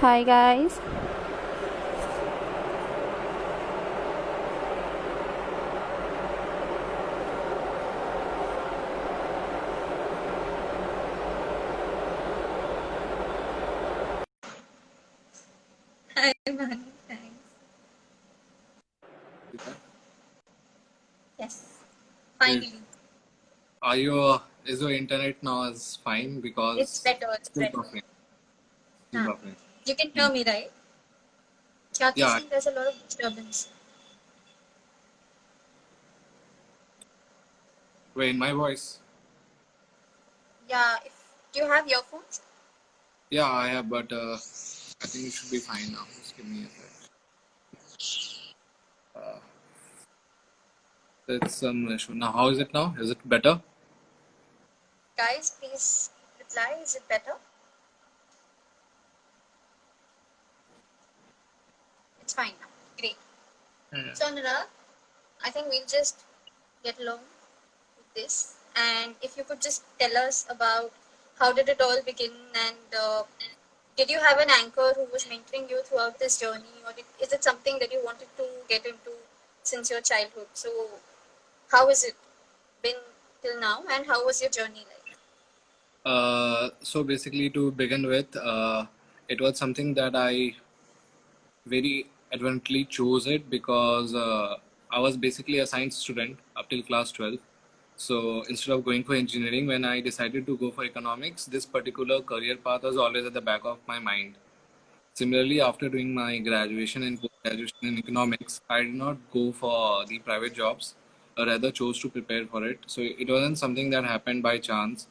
Hi guys. Hi, Manu. Thanks. Yes. Wait, Finally. is your internet now is fine It's because better. It's still better. buffering, still Huh. buffering. You can Hmm. hear me, right? Khyati Yeah, saying there's a lot of disturbance. wait, my voice. Yeah, if do you have earphones? Yeah, I have, but I think it should be fine now. Just give me a sec. Uh, there's some issue now. How is it now? Is it better? Guys, please reply. Is it better? It's fine now. Great. Yeah. So, Anurag, I think we'll just get along with this. And if you could just tell us about how did it all begin and did you have an anchor who was mentoring you throughout this journey or is it something that you wanted to get into since your childhood? So how has it been till now and how was your journey like? So basically, to begin with, it was something that I very adventurely chose it because I was basically a science student up till class 12. So instead of going for engineering, when I decided to go for economics, this particular career path was always at the back of my mind. Similarly, after doing my graduation and post-graduation in economics, I did not go for the private jobs, or rather chose to prepare for it. So it wasn't something that happened by chance.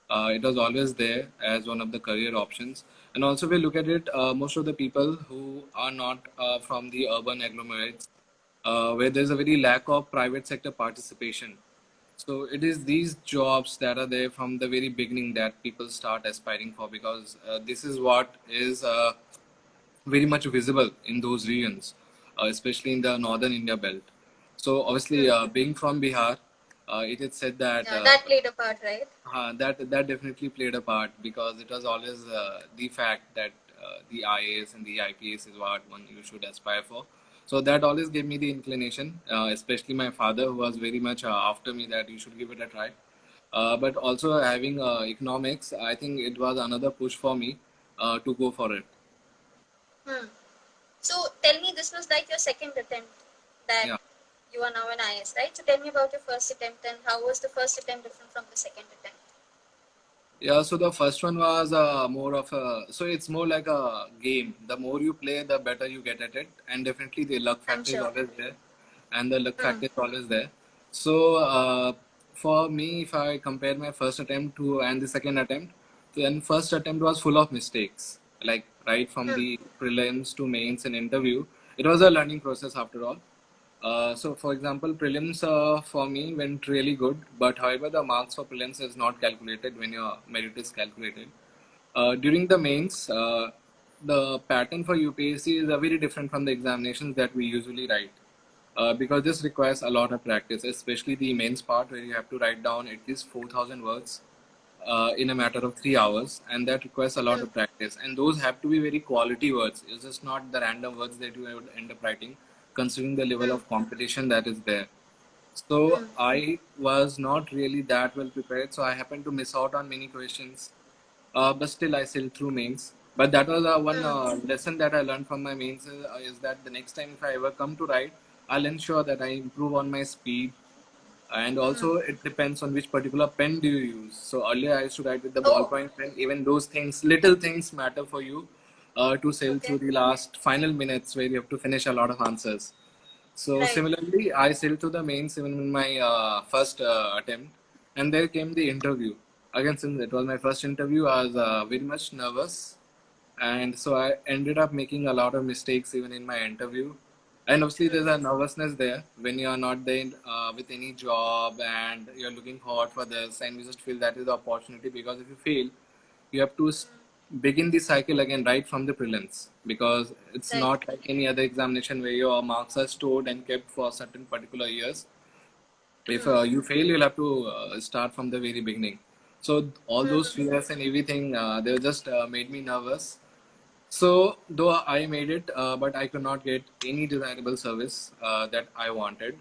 It was always there as one of the career options. And also, we look at it, most of the people who are not from the urban agglomerates, where there's a very lack of private sector participation. So it is these jobs that are there from the very beginning that people start aspiring for because this is what is very much visible in those regions, especially in the northern India belt. So obviously, Hmm. being from Bihar, it is said that Yeah, that played a part, right? that definitely played a part because it was always the fact that the IAS and the IPS is what one you should aspire for. So that always gave me the inclination, especially my father, who was very much after me that you should give it a try. But also having economics, I think it was another push for me to go for it. Hmm. So tell me, this was like your second attempt that Yeah. you are now an IS, right? So tell me about your first attempt and how was the first attempt different from the second attempt? Yeah, so the first one was more of a, so it's more like a game. The more you play, the better you get at it. And definitely the luck I'm factor is sure. always there. And the luck Hmm. factor is always there. So for me, if I compare my first attempt to and the second attempt, then first attempt was full of mistakes. Like right from Hmm. the prelims to mains and interview. It was a learning process after all. So, for example, prelims for me went really good, but however, the marks for prelims is not calculated when your merit is calculated. During the mains, the pattern for UPSC is very different from the examinations that we usually write. Because this requires a lot of practice, especially the mains part where you have to write down at least 4,000 words in a matter of 3 hours, and that requires a lot Hmm. of practice. And those have to be very quality words. It's just not the random words that you would end up writing, considering the level Hmm. of competition that is there. So Hmm. I was not really that well prepared, so I happened to miss out on many questions. But still, I sailed through mains. But that was one Hmm. lesson that I learned from my mains is that the next time if I ever come to write, I'll ensure that I improve on my speed, and Hmm. also it depends on which particular pen do you use. So earlier I used to write with the Oh, ballpoint pen. Even those things, little things matter for you to sail okay. through the last final minutes where you have to finish a lot of answers. So Right. similarly, I sailed through the mains even in my first attempt, and there came the interview. Again, since it was my first interview, I was very much nervous, and so I ended up making a lot of mistakes even in my interview. And obviously, there's a nervousness there when you are not there with any job and you're looking forward for this, and you just feel that is the opportunity because if you fail, you have to begin the cycle again right from the prelims because it's Right. not like any other examination where your marks are stored and kept for certain particular years. If Hmm. you fail, you'll have to start from the very beginning. So all those Hmm. fears and everything, they just made me nervous. So, though I made it, but I could not get any desirable service that I wanted.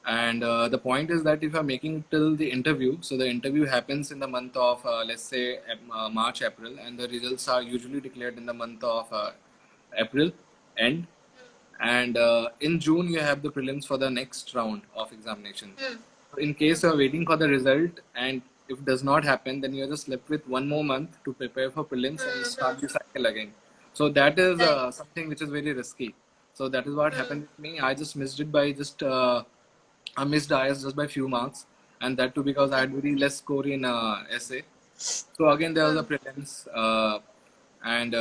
And the point is that if you're making till the interview, so the interview happens in the month of, let's say, March, April, and the results are usually declared in the month of April end. And in June, you have the prelims for the next round of examination. Hmm. In case you're waiting for the result and if it does not happen, then you're just left with 1 more month to prepare for prelims and Hmm. start the cycle again. So that is Right. something which is very risky. So that is what Hmm. happened with me. I just missed it by just I missed IS just by few marks, and that too because I Okay. had very less score in essay. So again, there was a Hmm. prelims, and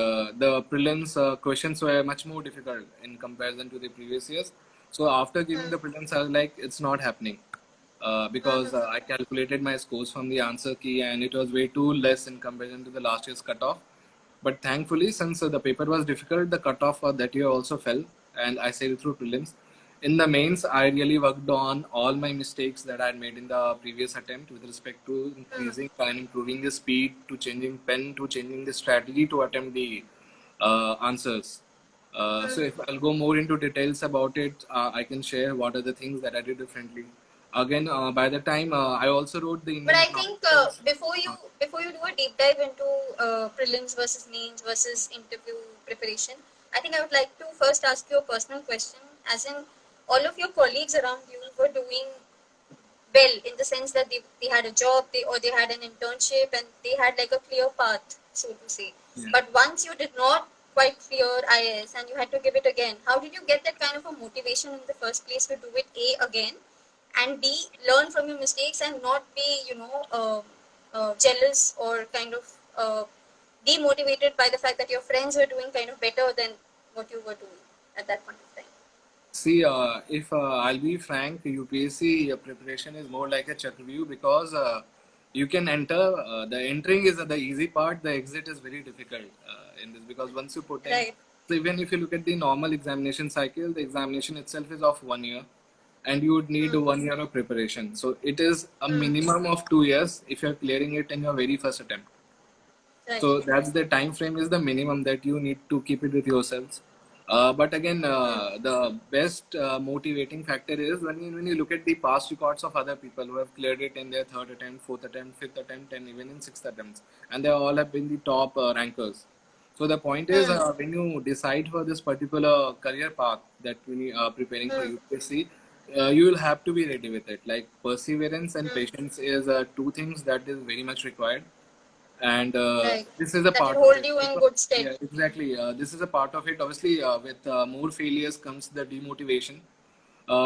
the prelims questions were much more difficult in comparison to the previous years. So after giving Hmm. the prelims, I was like, it's not happening because Hmm. I calculated my scores from the answer key, and it was way too less in comparison to the last year's cutoff. But thankfully, since the paper was difficult, the cutoff for that year also fell, and I sailed through prelims. In the mains, I really worked on all my mistakes that I had made in the previous attempt with respect to Hmm. increasing and improving the speed, to changing pen, to changing the strategy to attempt the answers. So Hmm. if I'll go more into details about it, I can share what are the things that I did differently. Again, by the time I also wrote the But Indian I economic think policy. before you do a deep dive into prelims versus mains versus interview preparation, I think I would like to first ask you a personal question. As in, all of your colleagues around you were doing well in the sense that they had a job, or they had an internship, and they had like a clear path, so to say. Yeah. But once you did not quite clear IS and you had to give it again, how did you get that kind of a motivation in the first place to do it A again, and B, learn from your mistakes and not be, jealous or kind of demotivated by the fact that your friends were doing kind of better than what you were doing at that point of time? See, if I'll be frank, UPSC preparation is more like a Chakravyuh because you can enter. The entering is the easy part. The exit is very difficult in this because once you put in, Right. so even if you look at the normal examination cycle, the examination itself is of 1 year, and you would need Hmm. 1 year of preparation. So it is a Hmm. minimum of 2 years if you're clearing it in your very first attempt. Right. So that's the time frame is the minimum that you need to keep it with yourselves. But again, Hmm. the best motivating factor is when you look at the past records of other people who have cleared it in their third attempt, fourth attempt, fifth attempt, and even in sixth attempts, and they all have been the top rankers. So the point is, Hmm. when you decide for this particular career path that when you are preparing for Hmm. UPSC, you will have to be ready with it. Like perseverance and Hmm. patience is two things that is very much required, and Right. this is a That will part of hold it. you in good stead. Yeah, exactly. This is a part of it. Obviously, with more failures comes the demotivation,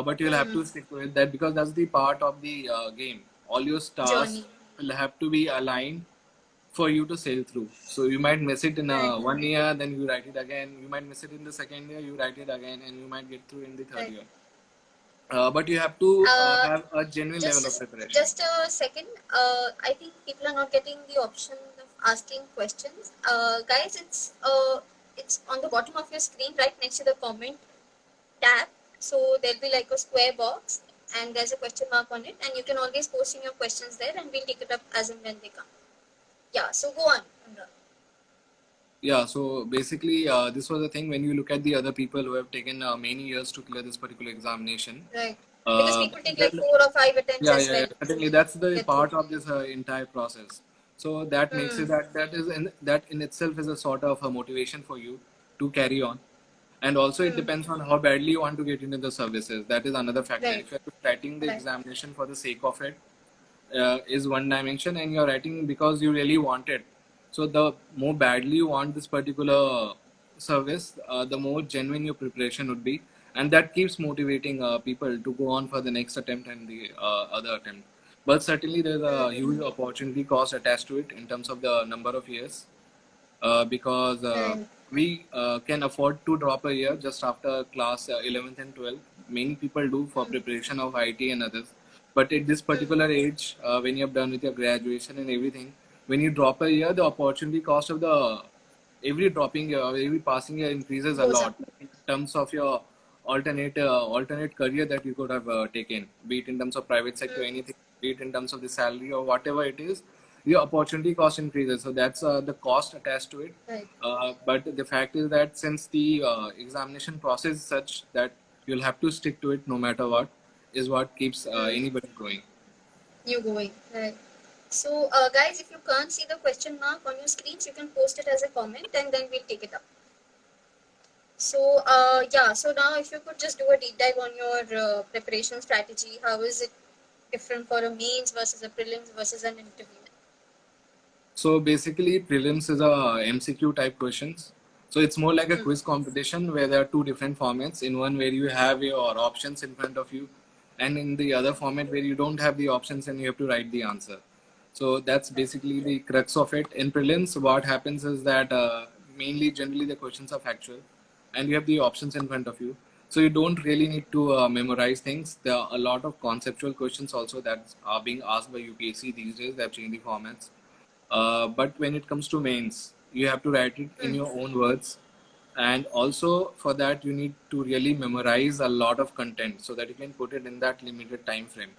but you'll have Hmm. to stick with that because that's the part of the game. All your stars Journey. will have to be aligned for you to sail through. So you might miss it in Right. 1 year, then you write it again. You might miss it in the second year, you write it again, and you might get through in the third Right. year. But you have to Uh, have a genuine level of just preparation. just a second. I think people are not getting the option of asking questions. Guys, it's on the bottom of your screen, right next to the comment tab. So there'll be like a square box, and there's a question mark on it, and you can always post in your questions there, and we'll take it up as and when they come. Yeah. So go on, Anurag. Yeah, so basically, this was the thing when you look at the other people who have taken many years to clear this particular examination. Right. Because Uh, people take like then, 4 or 5 attempts yeah, as yeah, well yeah, to certainly that's the get through. part of this entire process. So that makes Hmm. it that in itself is a sort of a motivation for you to carry on. And also it Hmm. depends on how badly you want to get into the services. That is another factor. Right. If you're writing the Right. examination for the sake of it, is one dimension, and you're writing because you really want it. So the more badly you want this particular service, the more genuine your preparation would be, and that keeps motivating people to go on for the next attempt and the other attempt. But certainly there's a Hmm. huge opportunity cost attached to it in terms of the number of years, because Right. we can afford to drop a year just after class 11th and 12th. Many people do for Hmm. preparation of IT and others. But at this Hmm. particular age, when you're done with your graduation and everything, when you drop a year, the opportunity cost of the every dropping year, every passing year increases a Goes up. lot in terms of your alternate career that you could have taken, be it in terms of private sector, Hmm. anything, be it in terms of the salary or whatever it is. your opportunity cost increases. So that's the cost attached to it. Right. But the fact is that since the examination process is such that you'll have to stick to it no matter what, is what keeps anybody going. You going. Right. So, guys, if you can't see the question mark on your screens, you can post it as a comment and then we'll take it up. So, yeah, so now if you could just do a deep dive on your preparation strategy, how is it different for a mains versus a prelims versus an interview? So basically, prelims is a MCQ type questions. So it's more like a quiz competition where there are two different formats. In one where you have your options in front of you, and in the other format where you don't have the options and you have to write the answer. So that's basically the crux of it. In prelims, what happens is that mainly, generally, the questions are factual, and you have the options in front of you. So you don't really need to memorize things. There are a lot of conceptual questions also that are being asked by UPSC these days. They have changed the formats. But when it comes to mains, you have to write it in your own words. And also for that, you need to really memorize a lot of content so that you can put it in that limited time frame.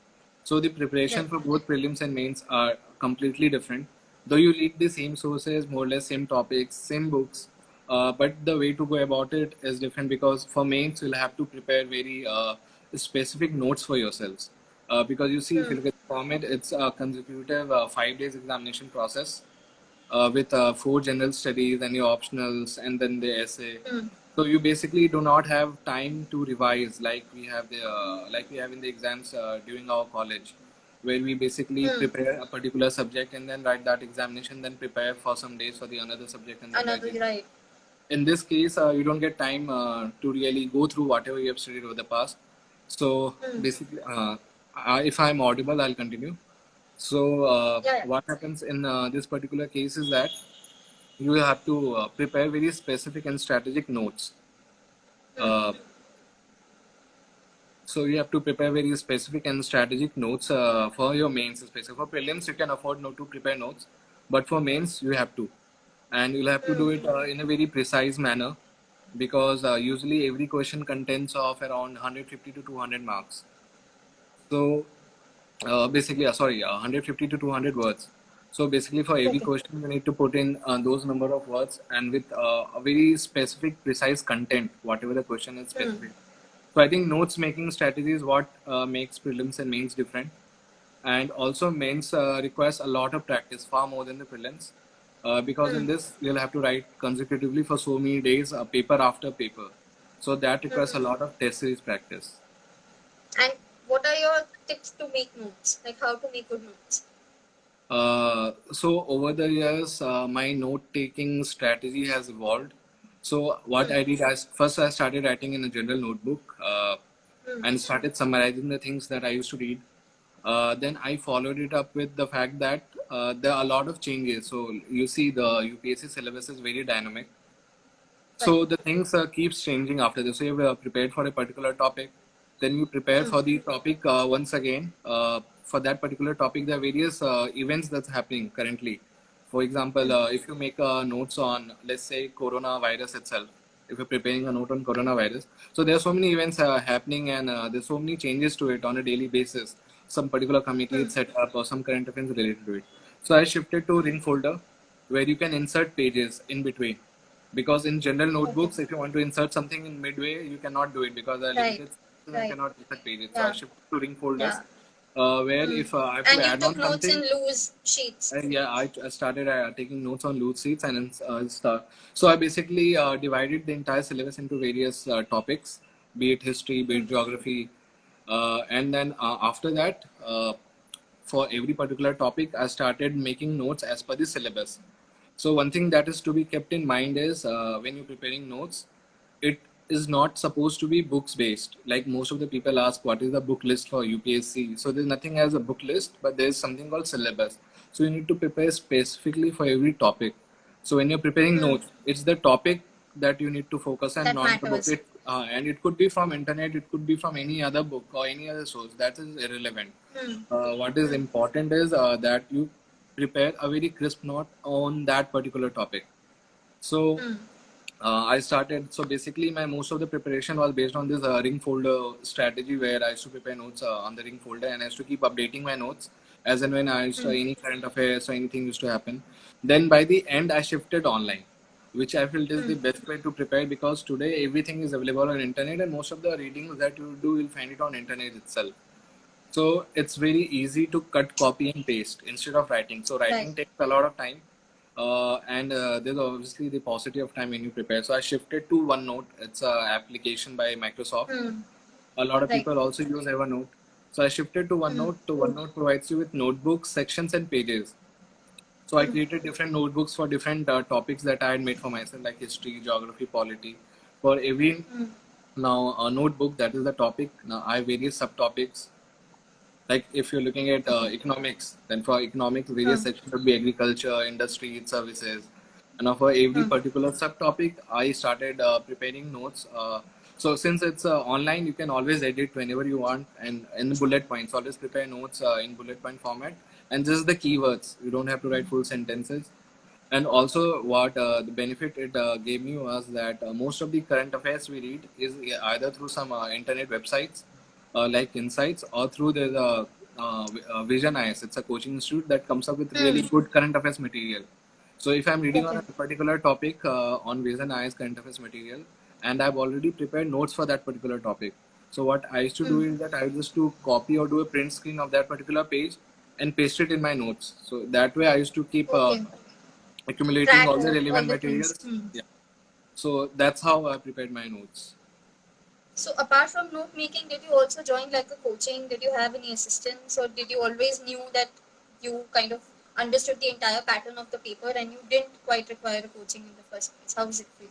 So the preparation Right. for both prelims and mains are completely different. Though you read the same sources, more or less same topics, same books, but the way to go about it is different because for mains, you'll have to prepare very specific notes for yourselves. Because you see, if you look at the format, it's a consecutive 5 days examination process with four general studies and your optionals and then the essay. So you basically do not have time to revise like we have in the exams during our college, where we basically prepare a particular subject and then write that examination, then prepare for some days for the another subject and then write Another, it. right. In this case, you don't get time to really go through whatever you have studied over the past. So basically, if I'm audible, I'll continue. So Yeah, yeah. what happens in this particular case is that you have to prepare very specific and strategic notes. Uh, so you have to prepare very specific and strategic notes for your mains. Especially for prelims, you can afford not to prepare notes, but for mains, you have to, and you'll have to do it in a very precise manner because usually every question contains of around 150 to 200 marks. So basically, 150 to 200 words. So basically, for every Okay. question, you need to put in those number of words and with a very specific, precise content, whatever the question is specific. So I think notes making strategy is what makes prelims and mains different. And also mains requires a lot of practice, far more than the prelims. Because in this, you'll have to write consecutively for so many days, paper after paper. So that requires a lot of test series practice. And what are your tips to make notes? Like how to make good notes? So over the years, my note-taking strategy has evolved. So what I did, first I started writing in a general notebook and started summarizing the things that I used to read. Then I followed it up with the fact that there are a lot of changes. So you see, the UPSC syllabus is very dynamic. Right. So the things keeps changing after this. So you've prepared for a particular topic, then you prepare for the topic once again. For that particular topic, there are various events that's happening currently. For example, if you make notes on, let's say, coronavirus itself, if you're preparing a note on coronavirus, so there are so many events happening and there's so many changes to it on a daily basis. Some particular committee is set up or some current events related to it. So I shifted to ring folder where you can insert pages in between because in general Okay. notebooks if you want to insert something in midway you cannot do it because there are Right. limited spaces and Right. cannot insert pages. So I Yeah. shifted to ring folders Yeah. where if I have to And you add took on notes in something, loose sheets. yeah, I started taking notes on loose sheets and start. So I basically divided the entire syllabus into various topics, be it history, be it geography, and then after that, for every particular topic, I started making notes as per the syllabus. So one thing that is to be kept in mind is when you're preparing notes, it is not supposed to be books based. Like most of the people ask, what is the book list for UPSC? So there's nothing as a book list, but there's something called syllabus. So you need to prepare specifically for every topic. So when you're preparing notes, it's the topic that you need to focus and That not the book. matters. And it could be from internet, it could be from any other book or any other source. That is irrelevant. What is important is that you prepare a very crisp note on that particular topic. So I started. So basically, my most of the preparation was based on this ring folder strategy, where I used to prepare notes on the ring folder, and I used to keep updating my notes as and when I used to Mm. any current affairs or anything used to happen. Then by the end, I shifted online, which I feel is the Mm. best way to prepare because today everything is available on internet and most of the readings that you do, you'll find it on internet itself. So it's very easy to cut, copy, and paste instead of writing. So Right. writing takes a lot of time, and there's obviously the paucity of time when you prepare. So I shifted to OneNote. It's an application by Microsoft. Mm. A lot of Right. people also use Evernote. So I shifted to Mm. OneNote. So OneNote provides you with notebooks, sections, and pages. So I Mm. created different notebooks for different topics that I had made for myself, like history, geography, polity. For every Mm. now a notebook that is the topic. Now I have various subtopics. Like if you're looking at Okay. economics, then for economics, various Mm. sections would be agriculture, industry, services. And now for every Mm. particular subtopic, I started preparing notes. So since it's online, you can always edit whenever you want, and in bullet points, always prepare notes in bullet point format. And just the keywords. You don't have to write full sentences. And also, what the benefit it gave me was that most of the current affairs we read is either through some internet websites like Insights or through the Vision IS. It's a coaching institute that comes up with really Mm. good current affairs material. So if I'm reading on Okay. a particular topic on Vision IS current affairs material, and I've already prepared notes for that particular topic. So what I used to do Mm. is that I used just to copy or do a print screen of that particular page and paste it in my notes. So that way I used to keep Okay. accumulating Track all the of all relevant the things. materials. Mm. Yeah. So that's how I prepared my notes. So apart from note making, did you also join like a coaching? Did you have any assistance, or did you always knew that you kind of understood the entire pattern of the paper and you didn't quite require a coaching in the first place? How is it for you?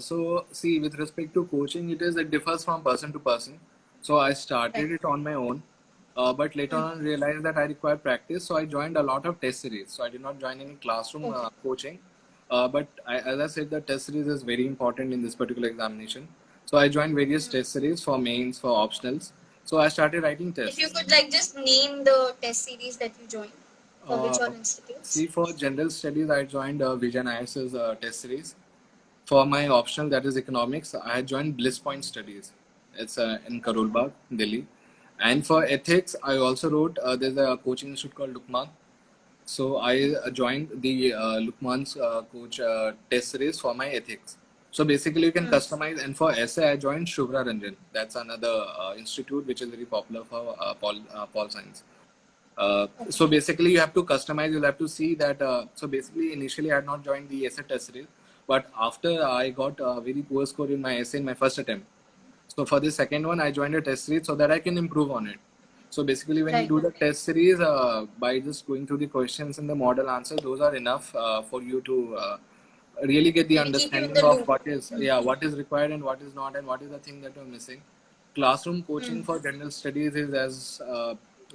So see, with respect to coaching, it differs from person to person. So I Right. started it on my own, but later Mm. on realized that I require practice. So I joined a lot of test series. So I did not join any classroom Okay. coaching, as I said, the test series is very important in this particular examination. So I joined various Mm. test series for mains, for optionals. So I started writing If you tests. could like just name the test series that you joined, for Uh, which all institutes? See, for general studies, I joined Vision IS's test series. For my optional, that is economics, I had joined Bliss Point Studies. It's in Okay. Karol Bagh, Delhi. And for ethics, I also wrote, there's a coaching institute called Lukman. So I joined the Lukman's coach test series for my ethics. So basically, you can Mm. customize. And for essay, I joined Shubhra Ranjan. That's another institute which is very popular for Paul Science. Okay. So basically, you have to customize. You'll have to see that. So basically, initially, I had not joined the essay test series, but after I got a very poor score in my essay in my first attempt. So for the second one, I joined a test series so that I can improve on it. So basically, when you Right. do the test series, by just going through the questions and the model answer, those are enough for you to really get the Maybe keep you in understanding the of loop. yeah, what is required and what is not, and what is the thing that you're missing. Classroom Mm. coaching for general studies is as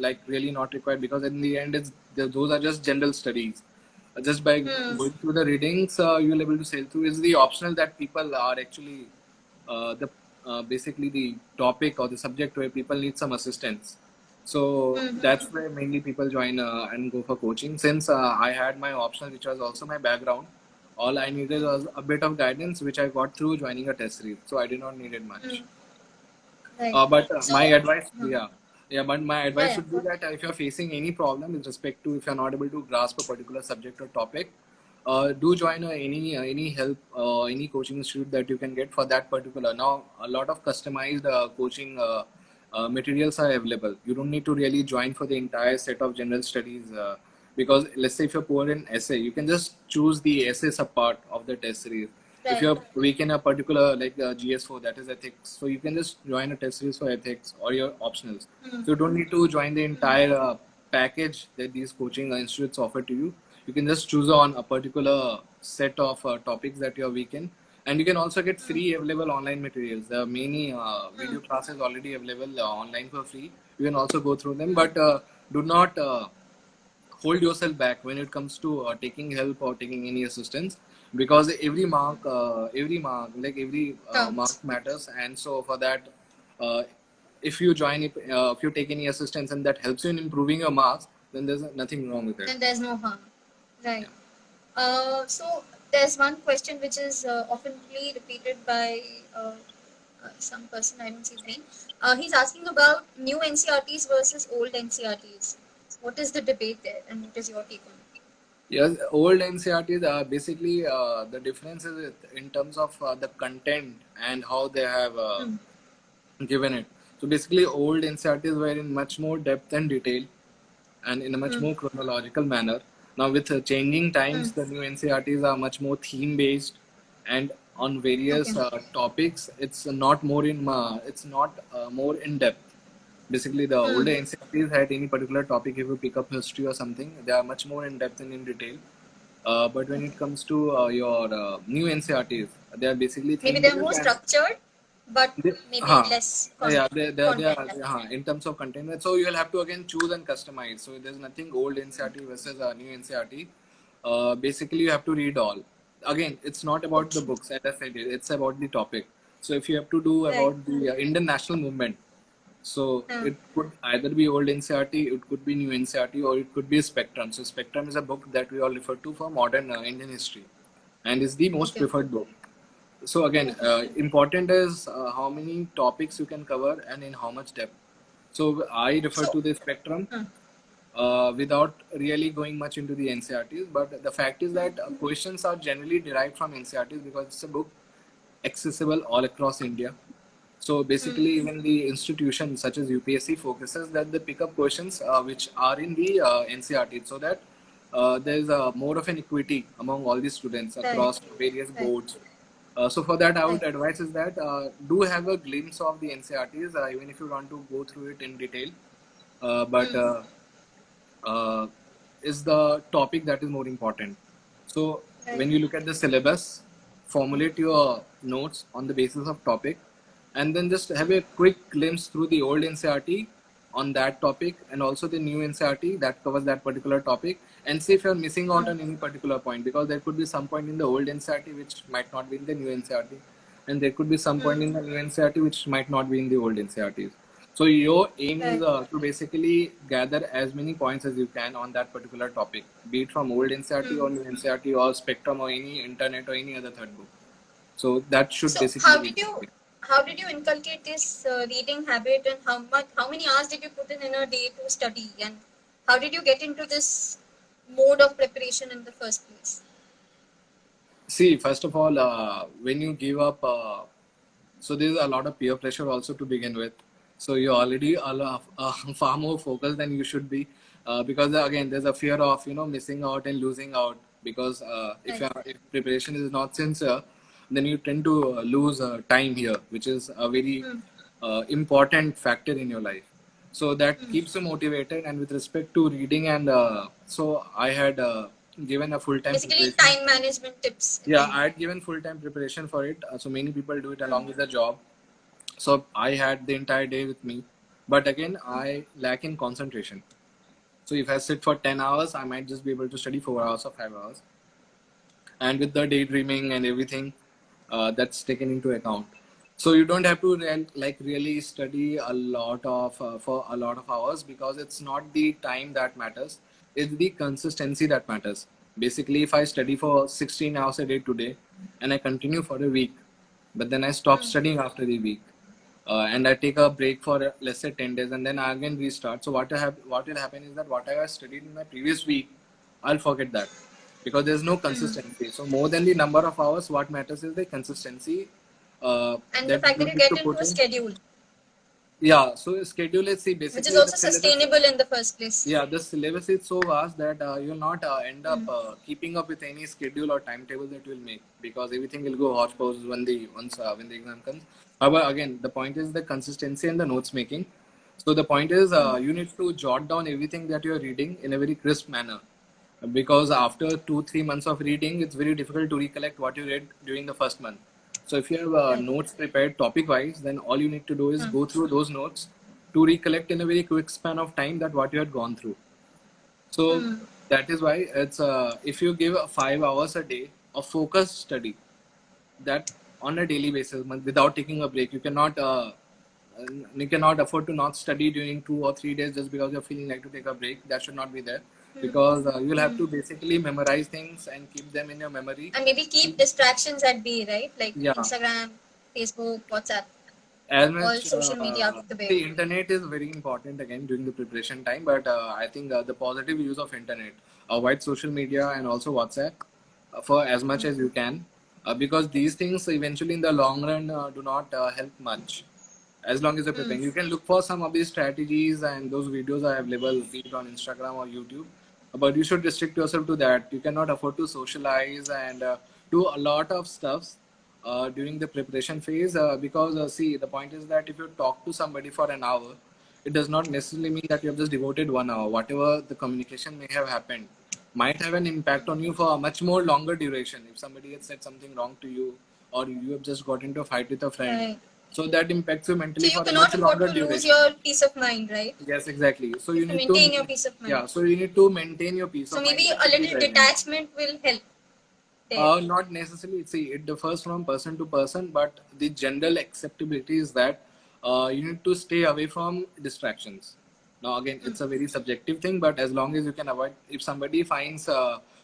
like really not required because in the end, those are just general studies. Just by Mm. going through the readings, you'll able to sail through. Is the optional that people are actually the basically the topic or the subject where people need some assistance. So Mm-hmm. that's where mainly people join and go for coaching. Since I had my optional, which was also my background, all I needed Mm. was a bit of guidance, which I got through joining a test series. So I did not need it much. Mm. Right. But So, my advice, huh. but my Yeah, advice yeah. would be Go that if you're facing any problem with respect to if you're not able to grasp a particular subject or topic, do join any help, any coaching institute that you can get for that particular. Now, a lot of customized coaching materials are available. You don't need to really join for the entire set of general studies. Because let's say if you're poor in essay, you can just choose the essay subpart of the test series. If Right. you're weak in a particular like GS4, that is ethics, so you can just join a test series for ethics or your optionals. Mm. So you don't need to join the Mm. entire package that these coaching institutes offer to you. You can just choose on a particular set of topics that you're weak in, and you can also get Mm. free available online materials. There are many Mm. video classes already available online for free. You can also go through them, Mm. but do not hold yourself back when it comes to taking help or taking any assistance because every mark Counts. matters, and so for that, uh, if you join it, if you take any assistance and that helps you in improving your marks, then there's nothing wrong with it. Then there's no harm. Right. Yeah. So there's one question which is oftenly repeated by some person. I don't see his name. He's asking about new NCRTs versus old NCRTs. What is the debate there, and what is your take on it? Yes, old NCRTs are basically the difference is in terms of the content and how they have Hmm. given it. So basically, old NCRTs were in much more depth and detail and in a much Hmm. more chronological manner. Now, with changing Hmm. times, the new NCRTs are much more theme based and on various Okay. topics. It's not more in depth. Basically, the Hmm. older NCRTs had any particular topic. If you pick up history or something, they are much more in depth and in detail. But when it Okay. comes to your new NCRTs, they are basically Maybe theme they're based more and structured, but they, maybe huh. less Yeah, they content. are in terms of content. So you'll have to again choose and customize. So there's nothing old NCRT versus a new NCRT. Basically, you have to read all. Again, it's not about the Okay. books, as I said, it's about the topic. So if you have to do Right. about the Indian national movement, so Hmm. it could either be old NCRT, it could be new NCRT, or it could be Spectrum. So Spectrum is a book that we all refer to for modern Indian history, and is the most Okay. preferred book. So again, important is how many topics you can cover and in how much depth. So I refer So, to the Spectrum hmm. without really going much into the NCRTs. But the fact is Hmm. that questions are generally derived from NCRTs because it's a book accessible all across India. So Hmm. basically, even the institution such as UPSC focuses that they pick up questions which are in the NCRT, so that there is more of an equity among all the students Right. across various Right. boards. So for that, I would Right. advise is that do have a glimpse of the NCRTs, even if you want to go through it in detail. But Hmm. uh, is the topic that is more important. So Right. when you look at the syllabus, formulate your notes on the basis of topic, and then just have Hmm. a quick glimpse through the old NCRT on that topic and also the new NCRT that covers that particular topic, and see if you're missing out Hmm. on any particular point, because there could be some point in the old NCRT which might not be in the new NCRT, and there could be some Hmm. point in the new NCRT which might not be in the old NCRTs. So your aim is Right. to basically gather as many points as you can on that particular topic, be it from old NCRT Hmm. or new NCRT or Spectrum or any internet or any other third book. So that should So, basically be the topic. how did you inculcate this reading habit, and how many hours did you put in a day to study, and how did you get into this mode of preparation in the first place? See, first of all, when you give up, so there's a lot of peer pressure also to begin with. So you're already far more focused than you should be, because again, there's a fear of missing out and losing out. Because Right. if preparation is not sincere, then you tend to lose time here, which is a very Hmm. important factor in your life. So that Hmm. keeps you motivated. And with respect to reading, and so I had given a full time Basically, preparation. time management tips in Yeah, the I had given full time preparation for it. So many people do it hmm. along with the job. So I had the entire day with me. But again, Hmm. I lack in concentration. So if I sit for 10 hours, I might just be able to study 4 hours or 5 hours. And with the daydreaming and everything, that's taken into account. So you don't have to really study a lot of for a lot of hours, because it's not the time that matters, it's the consistency that matters. Basically, if I study for 16 hours a day today and I continue for a week, but then I stop Hmm. studying after the week, and I take a break for let's say 10 days, and then I again restart. So what will happen is that whatever I studied in my previous week, I'll forget that, because there's no Hmm. consistency. So more than the number of hours, what matters is the consistency And the that fact you that you need get to into put a in. schedule, Yeah, so schedule is, see, which is basically the also syllabus. sustainable in the first place. Yeah, the syllabus is so vast that you'll not end up Hmm. keeping up with any schedule or timetable that you'll make, because everything will go hodgepodge when the exam comes. However, again, the point is the consistency and the notes making. So the point is Hmm. you need to jot down everything that you're reading in a very crisp manner, because after 2-3 months of reading, it's very difficult to recollect what you read during the first month. So if you have Right. notes prepared topic wise, then all you need to do is Hmm. go through those notes to recollect in a very quick span of time that what you had gone through. So Hmm. that is why it's if you give 5 hours a day of focused study, that on a daily basis without taking a break, you cannot afford to not study during 2 or 3 days just because you're feeling like to take a break. That should not be there, Hmm. because you'll have Hmm. to basically memorize things and keep them in your memory. And maybe keep distractions at bay, right? Like Yeah, Instagram, Facebook, WhatsApp. As all much, social media out of the way? the internet is very important again during the preparation time, but I think the positive use of internet, avoid social media and also WhatsApp for as much as you can, because these things eventually in the long run do not help much. As long as you're Hmm. preparing, you can look for some of these strategies, and those videos are available, be it on Instagram or YouTube. But you should restrict yourself to that. You cannot afford to socialize and do a lot of stuffs during the preparation phase, because see, the point is that if you talk to somebody for an hour, it does not necessarily mean that you have just devoted 1 hour. Whatever the communication may have happened might have an impact on you for a much more longer duration. If somebody has said something wrong to you, or you have just got into a fight with a friend, Right. so that impacts you So mentally you for a cannot much afford longer to lose duration. your peace of mind, right? Yes, exactly. So You you have to need to, maintain your peace of mind. yeah, so you need to maintain your peace So of mind maybe by a simply little driving. detachment will help there. Not necessarily. See, it differs from person to person, but the general acceptability is that you need to stay away from distractions. Now, again, it's a very subjective thing, but as long as you can avoid, if somebody finds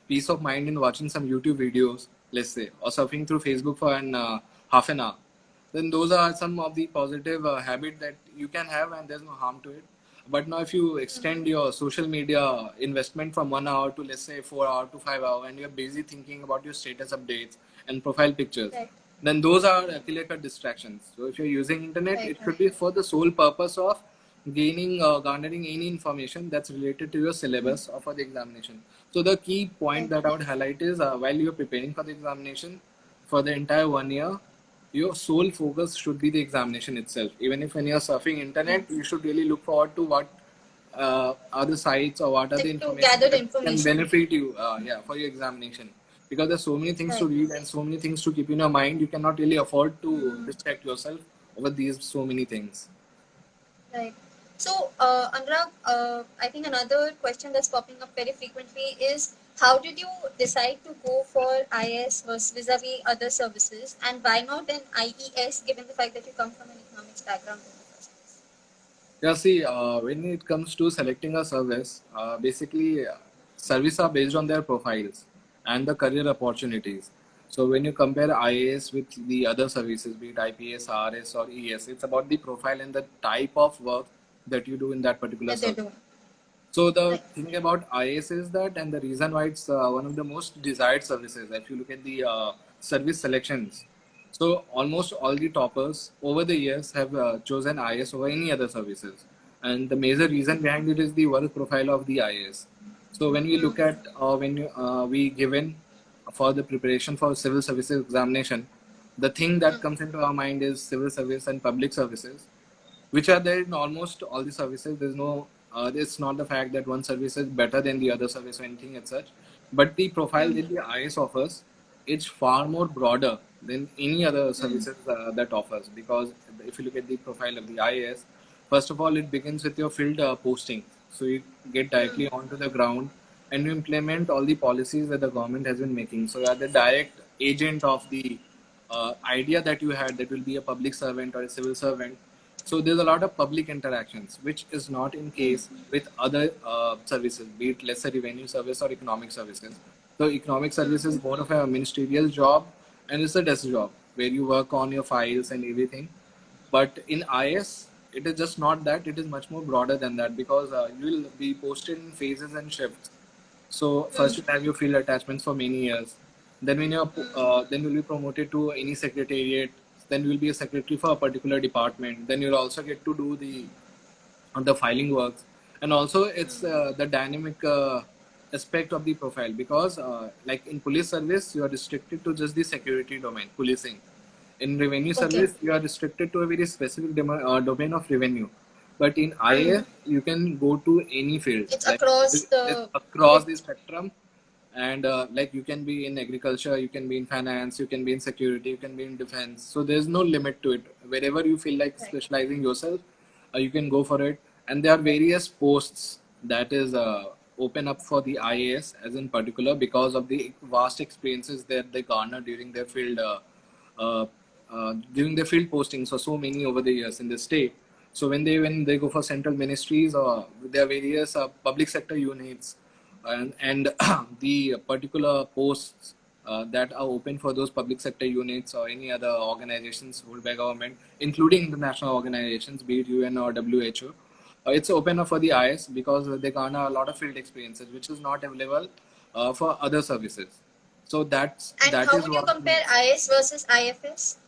peace of mind in watching some YouTube videos, let's say, or surfing through Facebook for an half an hour, then those are some of the positive habit that you can have, and there's no harm to it. But now, if you extend your social media investment from 1 hour to, let's say, 4 hour to 5 hour, and you're busy thinking about your status updates and profile pictures, Right. then those are clear cut distractions. So if you're using internet, Right. it should be for the sole purpose of gaining, garnering any information that's related to your syllabus or for the examination. So the key point Right. that I would highlight is, while you're preparing for the examination for the entire 1 year, your sole focus should be the examination itself. Even if when you're surfing internet, you should really look forward to what are the sites or what are the Like to information gather the that can information. benefit you, yeah, for your examination. Because there's so many things to Right. read and so many things to keep in your mind, you cannot really afford to Hmm. distract yourself over these so many things. Right. So, Anurag, I think another question that's popping up very frequently is how did you decide to go for IAS versus vis-a-vis other services, and why not an IES given the fact that you come from an economics background in the first place? Yeah, see, when it comes to selecting a service, basically, services are based on their profiles and the career opportunities. So when you compare IAS with the other services, be it IPS, RS, or ES, it's about the profile and the type of work that you do in that particular That they service. do. So the Right. thing about IAS is that, and the reason why it's one of the most desired services, if you look at the service selections, so almost all the toppers over the years have chosen IAS over any other services, and the major reason behind it is the work profile of the IAS. So when we look Hmm. at we given for the preparation for civil services examination, the thing that Hmm. comes into our mind is civil service and public services, which are there in almost all the services. There's no, it's not the fact that one service is better than the other service or anything as such, but the profile Hmm. that the IS offers, it's far more broader than any other Hmm. services that offers. Because if you look at the profile of the IS, first of all, it begins with your field posting. So you get Hmm. directly onto the ground and you implement all the policies that the government has been making. So you are the direct agent of the idea that you had, that will be a public servant or a civil servant. So there's a lot of public interactions, which is not in Hmm. case with other services, be it let's say revenue service or economic services. So economic Hmm. service is more of a ministerial job, and it's a desk job where you work on your files and everything. But in IS, it is just not that. It is much more broader than that, because you will be posted in phases and shifts. So Hmm. first you have your field attachments for many years. Then when you're then you'll be promoted to any secretariat. Then you'll be a secretary for a particular department. Then you'll also get to do the filing works, and also it's the dynamic aspect of the profile, because like in police service you are restricted to just the security domain, policing. In revenue Okay. service you are restricted to a very specific domain of revenue. But in Hmm. IAS you can go to any field, It's like across it's the across with. the spectrum. And like you can be in agriculture, you can be in finance, you can be in security, you can be in defense. So there's no limit to it. Wherever you feel like Right. specializing yourself, you can go for it. And there are various posts that is open up for the IAS as in particular, because of the vast experiences that they garner uh, during their field postings for so many over the years in the state. So when they go for central ministries, or there are various public sector units, and the particular posts that are open for those public sector units or any other organizations ruled by government, including international organizations, be it UN or WHO. It's open for the IS because they garner a lot of field experiences, which is not available for other services. So And that how is would you what compare makes. IS versus IFS?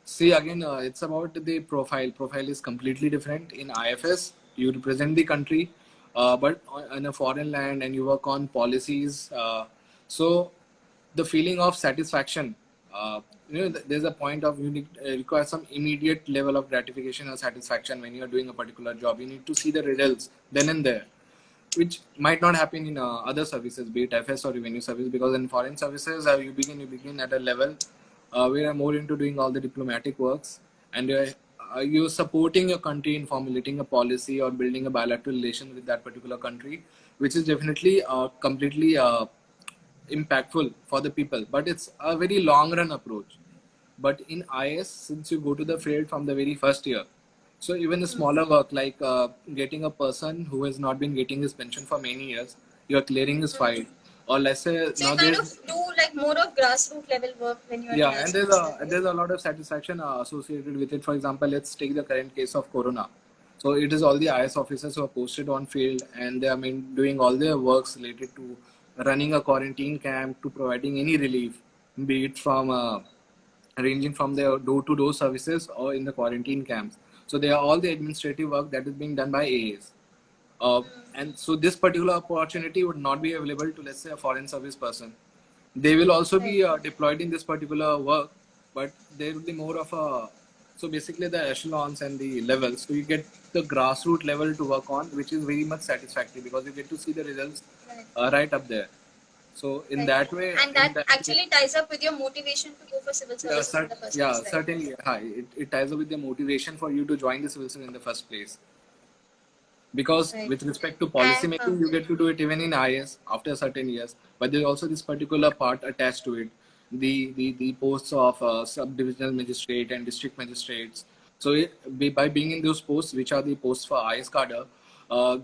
See again, it's about the profile. Profile is completely different. In IFS, you represent the country, but in a foreign land and you work on policies. So the feeling of satisfaction, there's a point of you need, require some immediate level of gratification or satisfaction when you are doing a particular job. You need to see the results then and there, which might not happen in other services, be it FS or revenue service, because in foreign services you begin at a level where you're more into doing all the diplomatic works, and you're supporting your country in formulating a policy or building a bilateral relation with that particular country, which is definitely completely impactful for the people, but it's a very long run approach. But in IS, since you go to the field from the very first year, so even a smaller work like getting a person who has not been getting his pension for many years, you're clearing his file, or let's say So you now kind of there's. do like more of grassroots level work when you are in Yeah, and IS officer, right? there's a lot of satisfaction associated with it. For example, let's take the current case of Corona. So it is all the IS officers who are posted on field, and they are doing all their works related to running a quarantine camp, to providing any relief, be it from ranging from their door-to-door services or in the quarantine camps. So they are all the administrative work that is being done by AAs. And so this particular opportunity would not be available to, let's say, a foreign service person. They will also Right. be deployed in this particular work, but there will be more of a, so basically the echelons and the levels. So you get the grassroots level to work on, which is very much satisfactory because you get to see the results Right. right up there. So Right. And that in that way, actually ties up with your motivation to go for civil services in the first place, right? certainly, hi. It ties up with the motivation for you to join the civil service in the first place. Because Right. with respect to policy And making, you get to do it even in IS after certain years. But there's also this particular part attached to it, the posts of sub-divisional magistrate and district magistrates. So by being in those posts, which are the posts for IS cadre,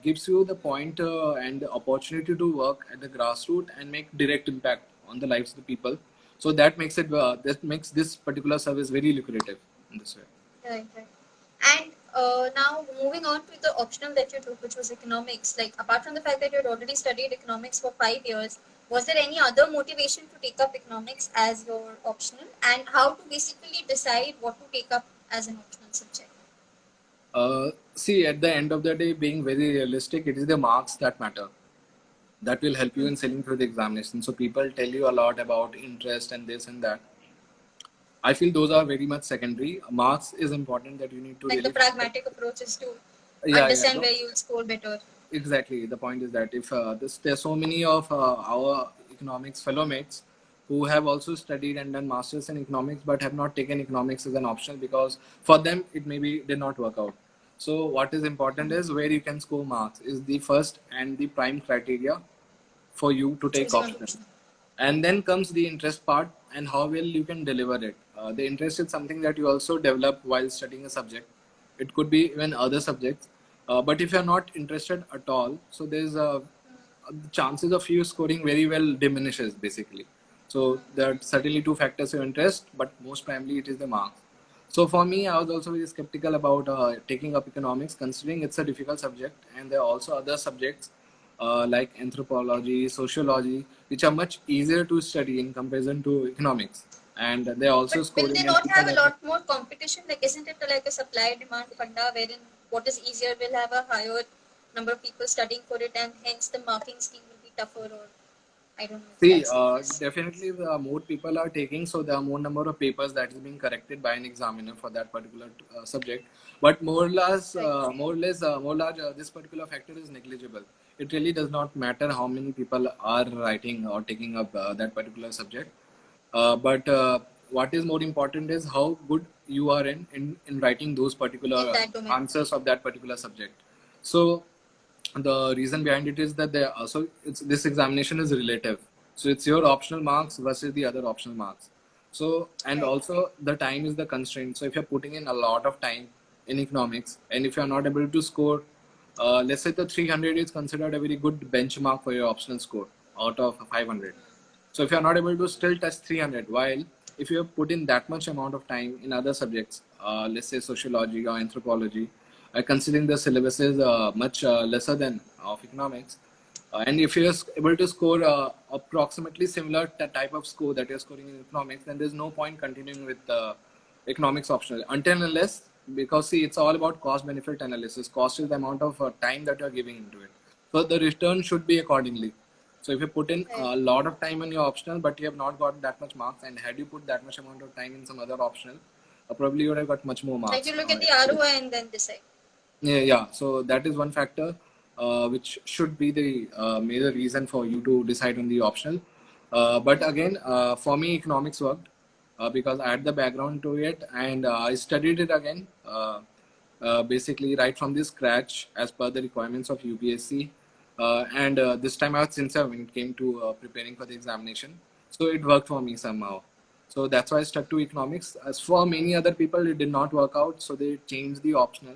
gives you the point and the opportunity to work at the grassroots and make direct impact on the lives of the people. So that makes this particular service very lucrative in this way. right, right. And now moving on to the optional that you took, which was economics. Like apart from the fact that you had already studied economics for 5 years, was there any other motivation to take up economics as your optional? And how to basically decide what to take up as an optional subject? See, at the end of the day, being very realistic, it is the marks that matter. That will help you in sailing through the examination. So people tell you a lot about interest and this and that. I feel those are very much secondary. Marks is important that you need to Like the really. pragmatic approach is to Yeah. understand No, where you'll score better. exactly. The point is that if there's so many of our economics fellow mates who have also studied and done masters in economics but have not taken economics as an optional because for them it maybe did not work out. So what is important is where you can score marks is the first and the prime criteria for you to take Choosing an option. option. And then comes the interest part and how well you can deliver it. The interest is something that you also develop while studying a subject. It could be even other subjects. But if you're not interested at all, so there's the chances of you scoring very well diminishes basically. So there are certainly two factors of interest, but most primarily it is the marks. So for me, I was also very skeptical about taking up economics, considering it's a difficult subject, and there are also other subjects like anthropology, sociology, which are much easier to study in comparison to economics, and they're also But will they scoring and not people have a are. lot more competition? Like, isn't it like a supply demand funda wherein what is easier will have a higher number of people studying for it, and hence the marking scheme will be tougher? Or I don't know if See, that's the case. definitely the more people are taking, so there are more number of papers that is being corrected by an examiner for that particular subject. But Right. more large, this particular factor is negligible. It really does not matter how many people are writing or taking up that particular subject. But what is more important is how good you are in writing those In particular that domain. answers of that particular subject. So the reason behind it is that they also this examination is relative, so it's your optional marks versus the other optional marks. So and Right. also the time is the constraint. So if you're putting in a lot of time in economics and if you're not able to score, let's say the 300 is considered a very good benchmark for your optional score out of 500. So if you're not able to still touch 300, while if you have put in that much amount of time in other subjects, let's say sociology or anthropology, considering the syllabus is much lesser than of economics, and if you're able to score approximately similar type of score that you're scoring in economics, then there's no point continuing with economics optional until and unless, because see, it's all about cost benefit analysis. Cost is the amount of time that you're giving into it. So the return should be accordingly. So if you put in Right. a lot of time in your optional, but you have not got that much marks, and had you put that much amount of time in some other optional, probably you would have got much more Like marks. you look at the ROI and then decide. Yeah. So that is one factor, which should be the major reason for you to decide on the optional. But again, for me, economics worked because I had the background to it, and I studied it again, basically right from the scratch as per the requirements of UPSC. And this time I was sincere when it came to preparing for the examination, so it worked for me somehow. So that's why I stuck to economics. As for many other people, it did not work out, so they changed the optional,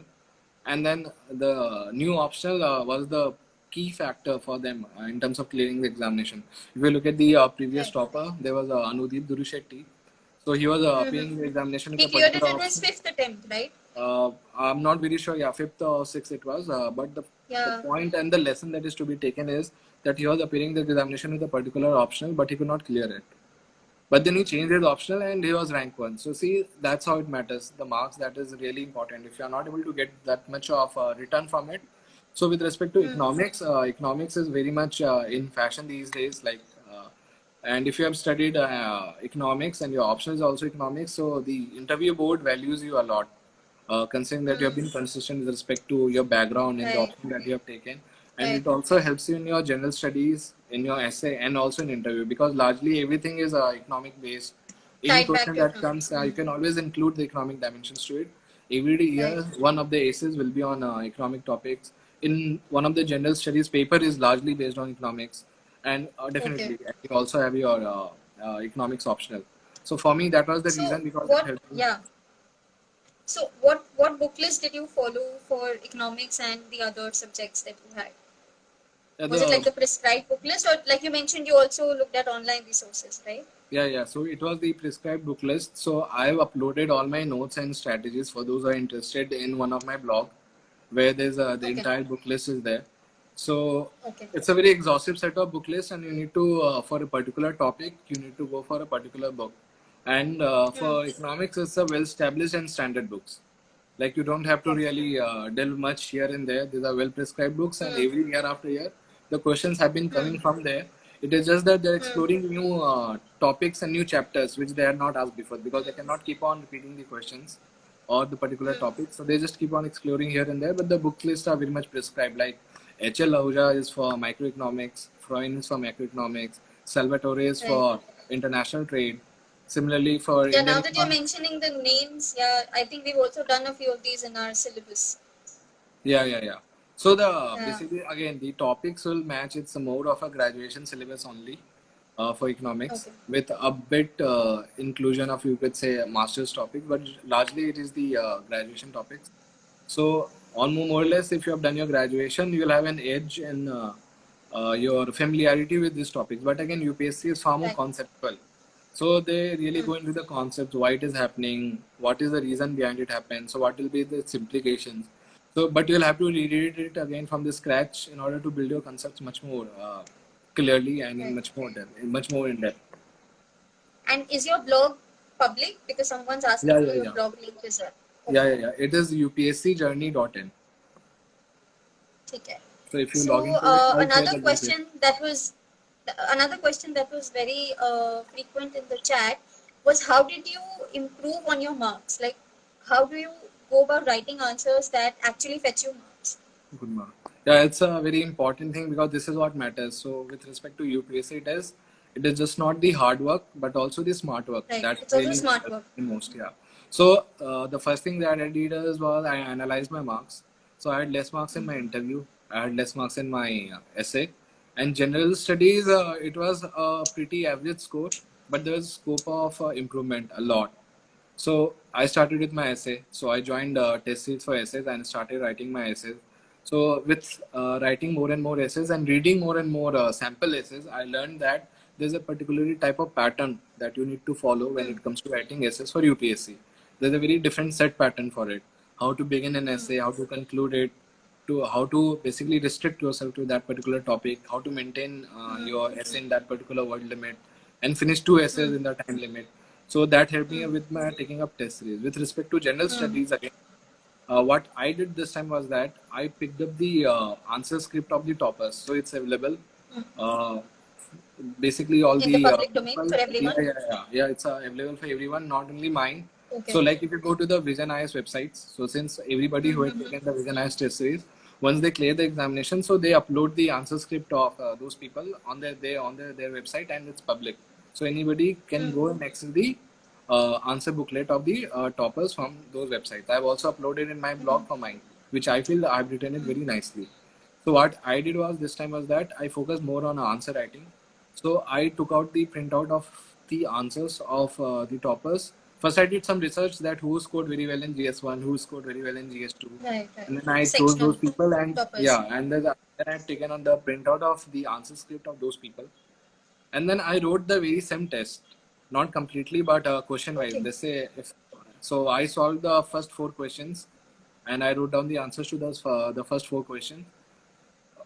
and then the new optional was the key factor for them in terms of clearing the examination. If you look at the previous Right. topper, there was Anudeep Durushetty. So he was appearing the examination with He a cleared it particular in his option. fifth attempt, right? I'm not very sure, yeah, fifth or sixth it was. But the Yeah. point and the lesson that is to be taken is that he was appearing the examination with a particular optional, but he could not clear it. But then he changed his optional and he was rank one. So see, that's how it matters. The marks, that is really important. If you are not able to get that much of a return from it. So with respect to economics, economics is very much in fashion these days. And if you have studied economics and your option is also economics, so the interview board values you a lot, considering that you have been consistent with respect to your background and the Right. option that you have taken. And Right. it also helps you in your general studies, in your essay, and also in interview, because largely everything is economic based. Any Tied back question to that economics. comes, you can always include the economic dimensions to it. Every Right. year, one of the aces will be on economic topics. In one of the general studies, paper is largely based on economics, and Okay. definitely you also have your economics optional. So for me, that was the So reason, because it what? helped me. Yeah. So what book list did you follow for economics and the other subjects that you had? Was it like The the prescribed book list, or like you mentioned, you also looked at online resources, right? Yeah. So it was the prescribed book list. So I've uploaded all my notes and strategies for those who are interested in one of my blog, where there's the Okay. entire book list is there. So Okay. it's a very exhaustive set of book lists, and you need to for a particular topic, you need to go for a particular book. And for economics, it's a well-established and standard books. Like you don't have to Okay. really delve much here and there. These are well-prescribed books, and every year after year, the questions have been coming from there. It is just that they're exploring new topics and new chapters which they had not asked before, because they cannot keep on repeating the questions or the particular topic. So they just keep on exploring here and there. But the book lists are very much prescribed. Like H.L. Ahuja is for microeconomics, Freud is for macroeconomics, Salvatore is Right. for international trade. Similarly, for Yeah. Indian Now that you're economics, mentioning the names, yeah, I think we've also done a few of these in our syllabus. yeah. So the Yeah. basically again the topics will match. It's more of a graduation syllabus only for economics, Okay. with a bit inclusion of, you could say, a master's topic, but largely it is the graduation topics. So on more or less, if you have done your graduation, you will have an edge in your familiarity with these topics. But again, UPSC is far more Right. conceptual. So they really go into the concepts, why it is happening, what is the reason behind it happens, so what will be the implications. So, but you'll have to reread it again from the scratch in order to build your concepts much more clearly and in Right. much more in depth. And is your blog public? Because someone's asking Yeah, for yeah, your yeah. blog link as well. Yeah, Okay. yeah, yeah. It is upscjourney.in. Okay. So if you So log into it, I'll share another the link with. question that was very frequent in the chat was, how did you improve on your marks? Like, how do you go about writing answers that actually fetch you marks? Good mark. Yeah, it's a very important thing, because this is what matters. So with respect to UPSC, it is just not the hard work, but also the smart work Right. that It's also really smart matters work. the most. Yeah. So the first thing that I did was I analyzed my marks. So I had less marks in my interview. I had less marks in my essay, and general studies. It was a pretty average score, but there was scope of improvement a lot. So I started with my essay. So I joined test series for essays and started writing my essays. So with writing more and more essays and reading more and more sample essays, I learned that there's a particular type of pattern that you need to follow when it comes to writing essays for UPSC. There's a very different set pattern for it. How to begin an essay, how to conclude it, to how to basically restrict yourself to that particular topic, how to maintain your essay in that particular word limit, and finish two essays in the time limit. So that helped me with my taking up test series. With respect to general studies, again, what I did this time was that I picked up the answer script of the toppers, so it's available. Uh, Basically, all In the the public domain people, for everyone? yeah, it's available for everyone, not only mine. Okay. So, like if you go to the Vision IS websites, so since everybody who had taken the Vision IS test series, once they clear the examination, so they upload the answer script of those people on their website, and it's public. So anybody can go and access the answer booklet of the toppers from those websites. I've also uploaded in my blog for mine, which I feel I've written it very nicely. So what I did was this time was that I focused more on answer writing. So I took out the printout of the answers of the toppers. First, I did some research that who scored very well in GS1, who scored very well in GS2, Right, right. and then I chose Section those of people, and toppers. yeah, and then I've taken on the printout of the answer script of those people, and then I wrote the very same test, not completely, but question wise. Okay. Let's say if so, I solved the first four questions, and I wrote down the answers to those the first four questions,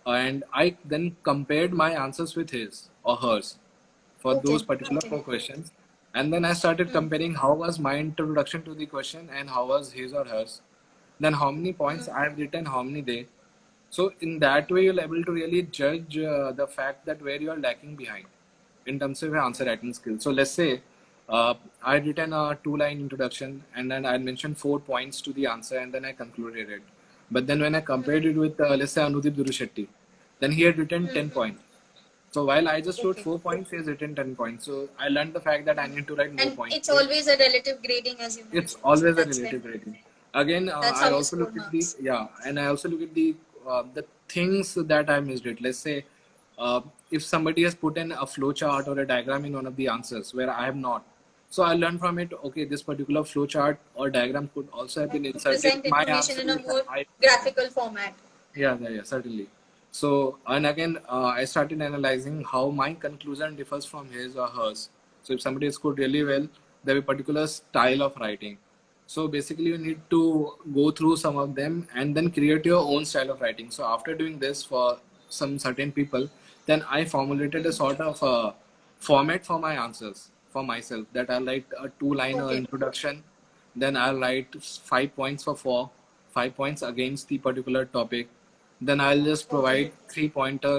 and I then compared my answers with his or hers for Okay. those particular Okay. four questions. And then I started comparing how was my introduction to the question and how was his or hers. Then how many points I have written, how many they. So in that way, you're able to really judge the fact that where you are lacking behind in terms of your answer writing skills. So let's say I had written a two-line introduction and then I mentioned 4 points to the answer and then I concluded it. But then when I compared it with let's say Anudip Durushetty, then he had written 10 points. So while I just wrote Okay. 4 points, he has written 10 points. So I learned the fact that I need to write more And points. it's always a relative grading, as you It's mentioned. So always a that's when relative rating. Again, that's I how you also score look at the marks. and I also look at the things that I missed it. Let's say uh, if somebody has put in a flow chart or a diagram in one of the answers where I have not, so I learned from it. Okay, this particular flow chart or diagram could also have been Right. To inserted present in my information answer in a if more I graphical format. yeah, certainly. So, and again, I started analyzing how my conclusion differs from his or hers. So, if somebody scored really well, they have a particular style of writing. So, basically, you need to go through some of them and then create your own style of writing. So, after doing this for some certain people, then I formulated a sort of format for my answers for myself that I write a two-line Okay. introduction, then I'll write 5 points for 5 points against the particular topic. Then I'll just Okay. provide 3 pointer,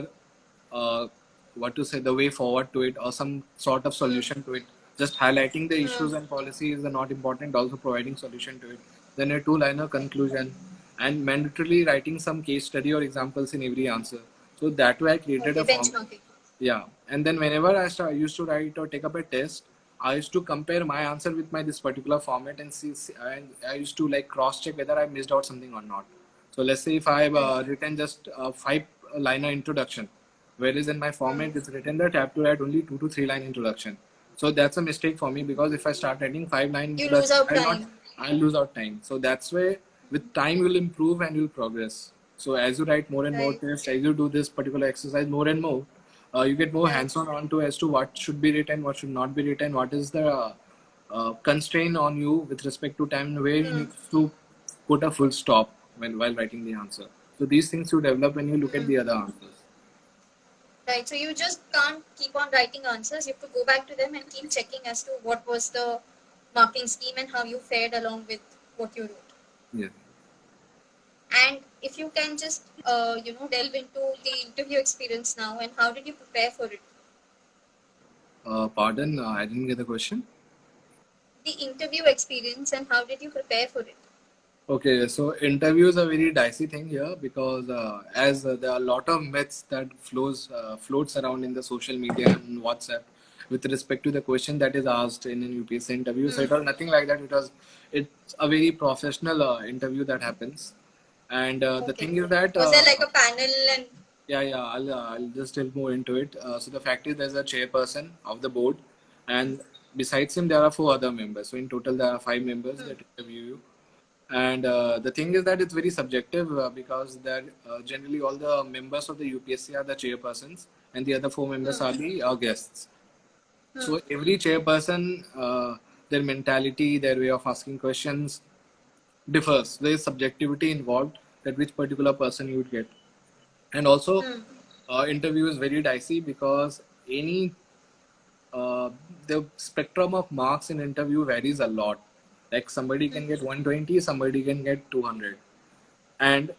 uh, what to say, the way forward to it or some sort of solution to it. Just highlighting the issues and policies are not important, also providing solution to it. Then a two-liner conclusion and mandatorily writing some case study or examples in every answer. So that way I created Okay. a form. Benchmarking. Yeah, and then whenever used to write or take up a test, I used to compare my answer with my this particular format and and I used to like cross check whether I missed out something or not. So let's say if I've Right. written just a 5 liner introduction, whereas in my format it's written that I have to write only 2 to 3 line introduction. So that's a mistake for me because if I start writing 5 line You lose introduction, out time. I'll lose out time. So that's why with time you'll improve and you'll progress. So as you write more and more Right. tests, as you do this particular exercise more and more, you get more Right. hands-on onto as to what should be written, what should not be written, what is the constraint on you with respect to time, where you need to put a full stop while writing the answer. So these things you develop when you look at the other answers. Right. So you just can't keep on writing answers. You have to go back to them and keep checking as to what was the marking scheme and how you fared along with what you wrote. Yeah. And if you can just delve into the interview experience now and how did you prepare for it? Pardon, I didn't get the question. The interview experience and how did you prepare for it? Okay, so interviews are very dicey thing here because as there are a lot of myths that floats around in the social media and WhatsApp with respect to the question that is asked in an UPSC interview. So it was nothing like that. It's a very professional interview that happens, and the Okay. thing is that Was there like a panel and yeah, I'll just delve more into it. So the fact is, there's a chairperson of the board, and besides him, there are four other members. So in total, there are five members that interview you. And the thing is that it's very subjective because that generally all the members of the UPSC are the chairpersons, and the other four members are the guests. So every chairperson, their mentality, their way of asking questions differs. There is subjectivity involved that which particular person you would get. And also, interview is very dicey because any the spectrum of marks in interview varies a lot. Like somebody can get 120, somebody can get 200, and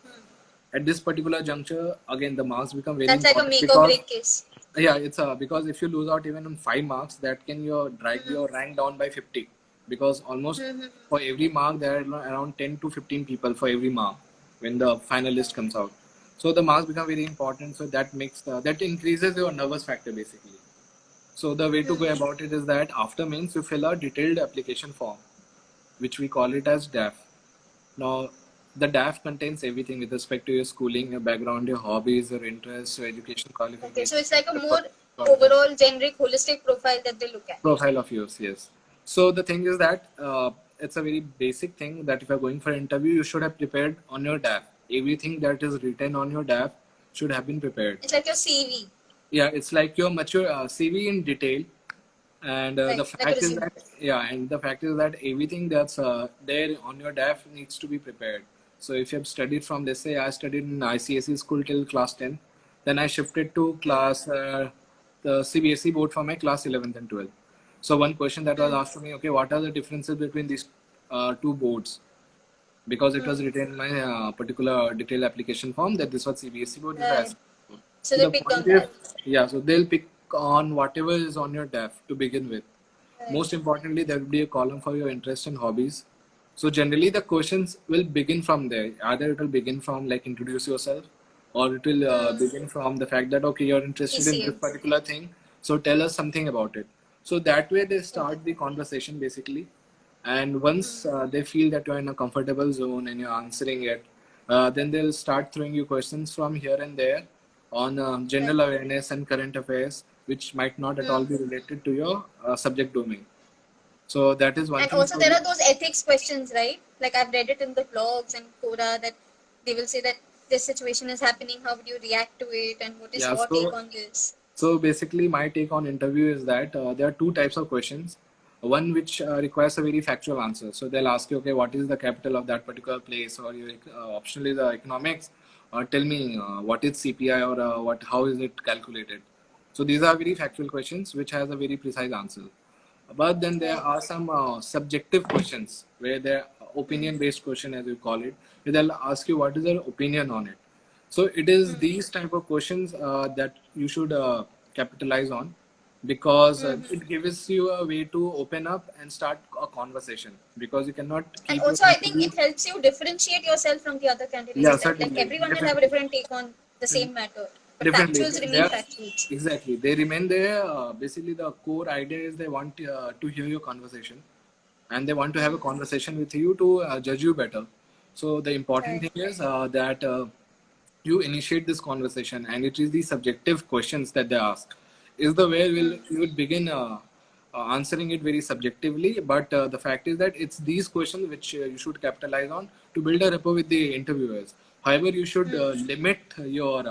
at this particular juncture, again the marks become very That's like a important make or because break case. yeah, it's because if you lose out even on 5 marks, that can your drag your rank down by 50 because almost for every mark there are around 10 to 15 people for every mark when the final list comes out. So the marks become very important. So that makes that increases your nervous factor basically. So the way to go about it is that after mains you fill a detailed application form, which we call it as DAF. Now, the DAF contains everything with respect to your schooling, your background, your hobbies, your interests, your education Okay, so qualification, it's like a the more content, overall generic holistic profile that they look at. profile of yours. Yes. So the thing is that it's a very basic thing that if you're going for an interview, you should have prepared on your DAF. Everything that is written on your DAF should have been prepared. It's like your CV, Yeah, it's like your mature CV in detail, and right? the Like a fact is resume. that yeah, and the fact is that everything that's there on your DAF needs to be prepared. So if you have studied from, let's say I studied in ICSE school till class 10, then I shifted to class the CBSE board for my class 11th and 12th. So one question that was asked to me, okay, what are the differences between these two boards? Because it was written in my particular detailed application form that this was CBSE board, this was Right. ICSE board. So So they the picked on point is, that. yeah, so they'll pick on whatever is on your DAF to begin with. Right. Most importantly, there will be a column for your interest and hobbies. So generally, the questions will begin from there. Either it will begin from like introduce yourself, or it will begin from the fact that okay, you're interested in this ECM. particular thing, so tell us something about it. So that way they Okay. start the conversation basically, and once they feel that you're in a comfortable zone and you're answering it, then they'll start throwing you questions from here and there on Right. general awareness and current affairs, which might not at all be related to your subject domain. So that is one And thing. also So there are those ethics questions, right? Like I've read it in the blogs and Quora that they will say that this situation is happening, how would you react to it, and what is yeah, your take on this? so basically, my take on interview is that there are two types of questions. One which requires a very factual answer. So they'll ask you, okay, what is the capital of that particular place, or your optionally the economics, or tell me what is CPI or what how is it calculated. So these are very factual questions which has a very precise answer. But then there Right. are some subjective questions where they're opinion-based question, as you call it. Where they'll ask you what is your opinion on it. So it is these type of questions that you should capitalize on because it gives you a way to open up and start a conversation because you cannot And keep your also I think interview. it helps you differentiate yourself from the other Yeah, candidates, right? Like certainly, everyone will have a definitely. different take on the same matter. But Definitely, factuals they remain are factuals. exactly. They remain there. Basically, the core idea is they want to hear your conversation, and they want to have a conversation with you to judge you better. So the important Right. thing is that you initiate this conversation, and it is the subjective questions that they ask. Is the way will you will begin answering it very subjectively, but the fact is that it's these questions which you should capitalize on to build a rapport with the interviewers. However, you should limit your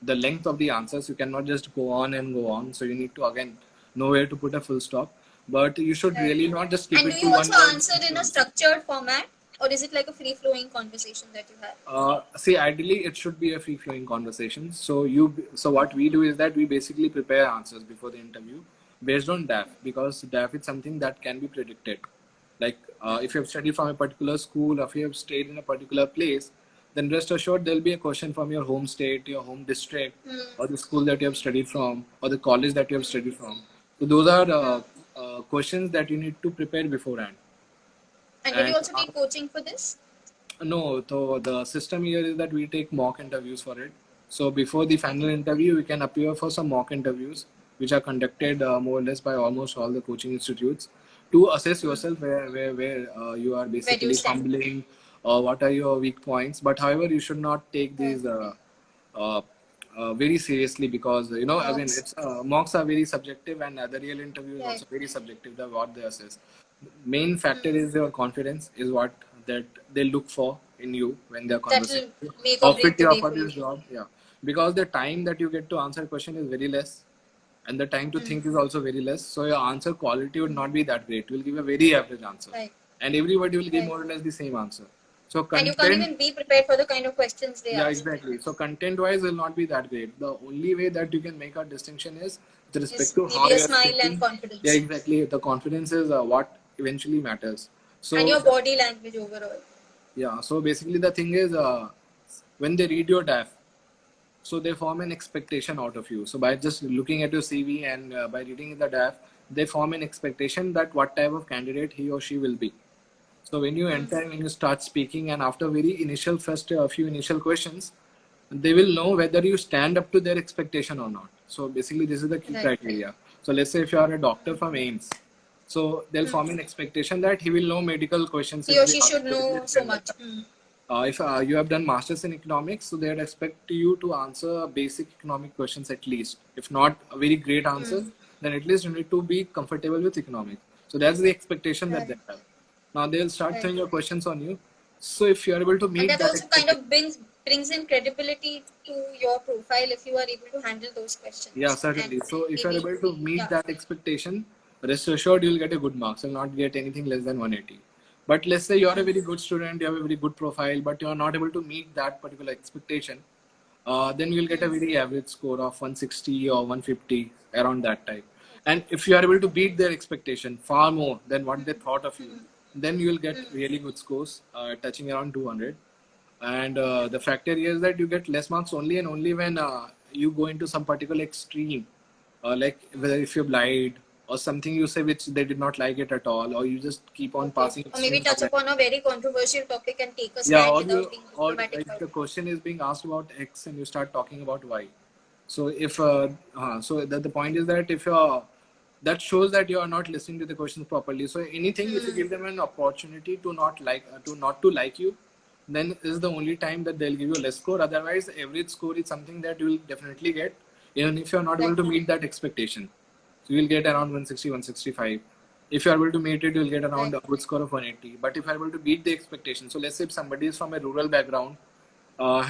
the length of the answers. You cannot just go on and go on. So you need to again know where to put a full stop. But you should Right. really not just keep And do it to you one also word. answer in a structured format, or is it like a free flowing conversation that you have? See, ideally, it should be a free-flowing conversation. So what we do is that we basically prepare answers before the interview based on DAF because DAF is something that can be predicted. Like if you have studied from a particular school, or if you have stayed in a particular place, then rest assured there'll be a question from your home state, your home district, or the school that you have studied from, or the college that you have studied from. So those are questions that you need to prepare beforehand. And did you And also take coaching for this? no, so the system here is that we take mock interviews for it. So before the final interview, we can appear for some mock interviews, which are conducted more or less by almost all the coaching institutes to assess yourself where you are Where do you basically stand? fumbling or what are your weak points. But however, you should not take Right. these uh, very seriously because again Mocks. it's mocks are very subjective and the real interview is Right. also very subjective. The what they assess main factor is your confidence is what that they look for in you when they're That conversing will with you. make or How fit break the you are day for for you. this job, yeah, because the time that you get to answer a question is very less and the time to think is also very less. So your answer quality would not be that great. You will give a very average answer, Right. and everybody will give Right. more or less the same answer. So And you can't content, even be prepared for the kind of questions they yeah, ask. exactly. So content wise will not be that great. The only way that you can make a distinction is with respect Is to how maybe a you are smile and speaking. Yeah, confidence. exactly. The confidence is what eventually matters. And So your body language overall. yeah, so basically the thing is when they read your DAF, so they form an expectation out of you. So by just looking at your CV and by reading the DAF, they form an expectation that what type of candidate he or she will be. So when you enter, when you start speaking, and after very initial first a few initial questions, they will know whether you stand up to their expectation or not. So basically, this is the key Right. criteria. So let's say if you are a doctor from AIMS, so they'll form an expectation that he will know medical questions He if or they she ask should know so anything like much. that. If you have done masters in economics, so they'd expect you to answer basic economic questions at least. If not a very great answer, then at least you need to be comfortable with economics. So that's the expectation that they Right. have. Now they'll start Right. throwing your questions on you. So if you are able to And meet that that also kind expectation, of brings in credibility to your profile if you are able to handle those yeah, questions. And certainly. So if you are maybe, able to meet yeah. that expectation, rest assured you'll get a good marks. You'll not get anything less than 180. But let's say you're a very good student, you have a very good profile, but you're not able to meet that particular expectation, then you'll get a very average score of 160 or 150 around that type. And if you are able to beat their expectation far more than what they thought of you, then you will get really good scores, touching around 200. And the factor here is that you get less marks only and only when you go into some particular extreme, like whether if you're blind or something you say which they did not like it at all, or you just keep on Okay. passing Or maybe extreme touch comment. upon a very controversial topic and take a Yeah, stand without being or diplomatic if about the it. question is being asked about X and you start talking about Y. So if so the point is that if that shows that you are not listening to the questions properly. So anything, if you give them an opportunity to not to like you, then is the only time that they'll give you a less score. Otherwise, average score is something that you will definitely get, even if you are not able Right. to meet that expectation. So you'll get around 160, 165. If you're able to meet it, you'll get around Right. a good score of 180. But if you're able to beat the expectation, so let's say if somebody is from a rural background,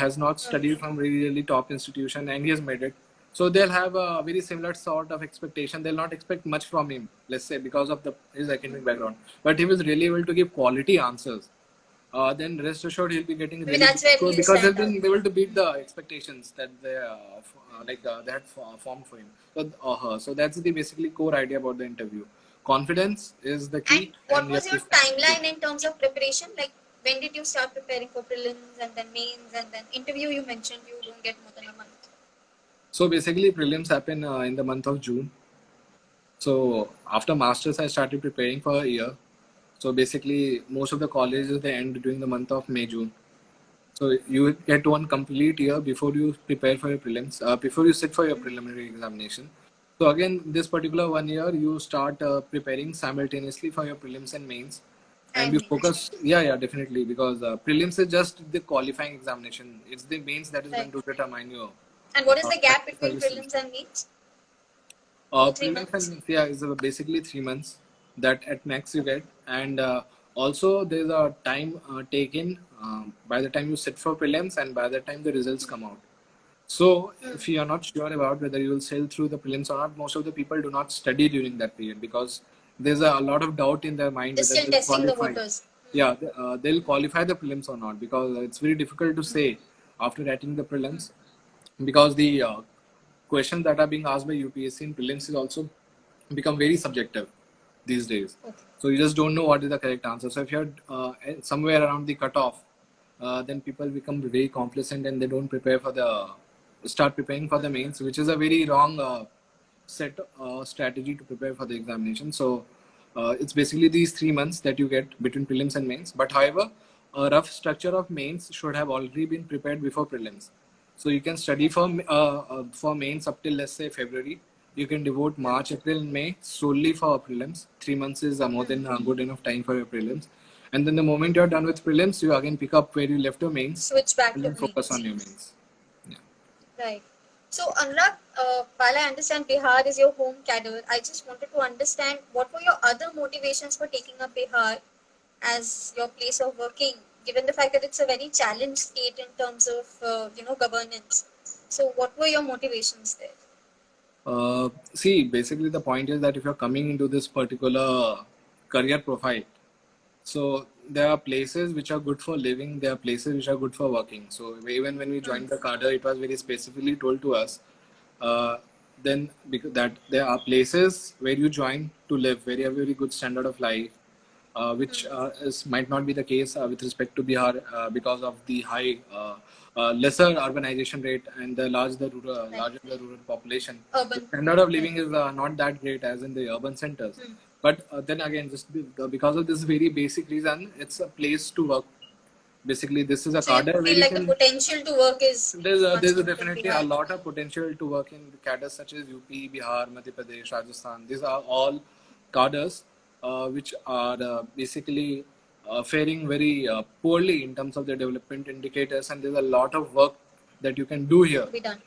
has not studied from really, really top institution and he has made it, so they'll have a very similar sort of expectation. They'll not expect much from him, let's say, because of his academic background. But he was really able to give quality answers, then rest assured he'll be getting Maybe really that's good where score he'll because he's stand out. been able to beat the expectations that they had formed for him. So, so that's the basically core idea about the interview. Confidence is the And key, what and was yes, your timeline in terms of preparation? Like, when did you start preparing for prelims and then mains and then interview? You mentioned you don't get more than a month. so basically prelims happen in the month of June. So after masters, I started preparing for a year. So basically, most of the colleges they end during the month of May June. So you get one complete year before you prepare for your prelims, before you sit for your preliminary examination. So again, this particular 1 year, you start preparing simultaneously for your prelims and mains, and And you mains. focus. Yeah, yeah, definitely, because prelims is just the qualifying examination. It's the mains that is Right. going to determine your And what is the gap practice between services. prelims and mains? 2 3 Prelims months? and yeah is basically 3 months that at max you get, and also there's a time taken by the time you sit for prelims and by the time the results come out. So if you are not sure about whether you will sail through the prelims or not, most of the people do not study during that period because there's a lot of doubt in their mind Just whether still they'll testing the qualify. waters. Yeah, they'll qualify the prelims or not because it's very difficult to say after writing the prelims, because the questions that are being asked by UPSC in prelims is also become very subjective these days. Okay. So you just don't know what is the correct answer. So if you're somewhere around the cutoff, then people become very complacent and they don't prepare for the start preparing for the mains, which is a very wrong set strategy to prepare for the examination. So it's basically these 3 months that you get between prelims and mains. But however, a rough structure of mains should have already been prepared before prelims. So you can study for mains up till let's say February. You can devote March, April, and May solely for prelims. 3 months is more than good enough time for your prelims. And then the moment you're done with prelims, you again pick up where you left your mains Switch back and to then focus mains. on your mains. Yeah. Right. So, Anurag, while I understand Bihar is your home cadre, I just wanted to understand what were your other motivations for taking up Bihar as your place of working, given the fact that it's a very challenged state in terms of governance. So, what were your motivations there? See, basically the point is that if you're coming into this particular career profile, so there are places which are good for living, there are places which are good for working. So even when we joined the cadre, it was very specifically told to us uh, then because that there are places where you join to live, where you have very good standard of life, which might not be the case with respect to Bihar because of the high, lesser urbanization rate and the Right. larger the rural population. The Urban. standard of Right. living is not that great as in the urban centers. But then again, because of this very basic reason, it's a place to work. Basically, this is a So you cadre where feel you like the can potential to work is much there's more in definitely a Bihar. lot of potential to work in cadres such as UP, Bihar, Madhya Pradesh, Rajasthan. These are all cadres which are basically faring very poorly in terms of their development indicators, and there's a lot of work that you can do here To be done.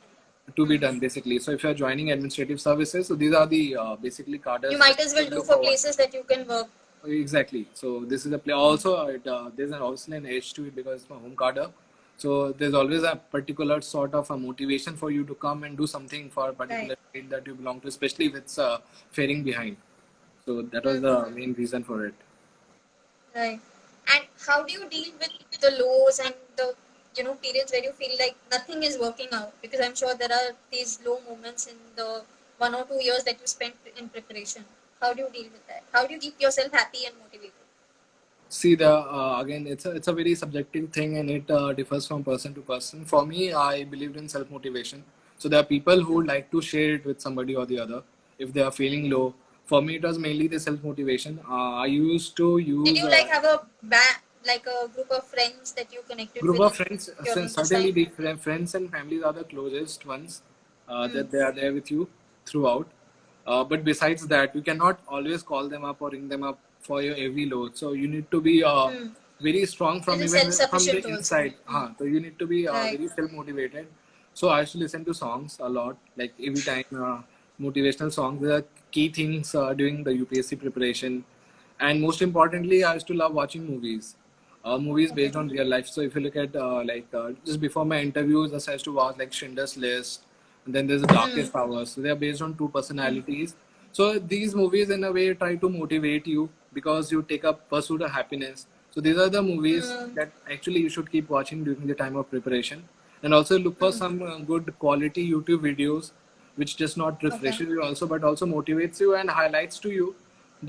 to be done basically. So if you're joining administrative services, so these are the basically You cadres that might as you well can do look for forward places that you can work. to. Exactly. So this is a play. Also, there's also an edge to it because it's my home cadre. So there's always a particular sort of a motivation for you to come and do something for a Right. particular state that you belong to, especially if it's faring behind. So that was the Mm-hmm. main reason for it. Right. And how do you deal with the lows and the periods where you feel like nothing is working out? Because I'm sure there are these low moments in the 1 or 2 years that you spent in preparation. How do you deal with that? How do you keep yourself happy and motivated? See, the again, it's a very subjective thing, and it differs from person to person. For me, I believed in self motivation. So there are people who like to share it with somebody or the other if they are feeling low. For me, it was mainly the self motivation. I used to Did use you like have like a group of friends that you connected group with of friends. during this Certainly, time? the friends and families are the closest ones Mm. that they are there with you throughout. But besides that, you cannot always call them up or ring them up for your every load. So you need to be Mm. very strong from Little even from the self-sufficient also. inside. Mm. So you need to be Right. very self motivated. So I used to listen to songs a lot, like every time motivational songs. There are key things during the UPSC preparation, and most importantly, I used to love watching movies. Movies Okay. based on real life. So if you look at just before my interviews, I used to watch like Schindler's List, and then there's the Mm. Darkest Hours. So they are based on two personalities. So these movies, in a way, try to motivate you because you take up pursuit of happiness. So these are the movies Mm. that actually you should keep watching during the time of preparation, and also look for Mm. some good quality YouTube videos, which just not Okay. refreshes you also, but also motivates you and highlights to you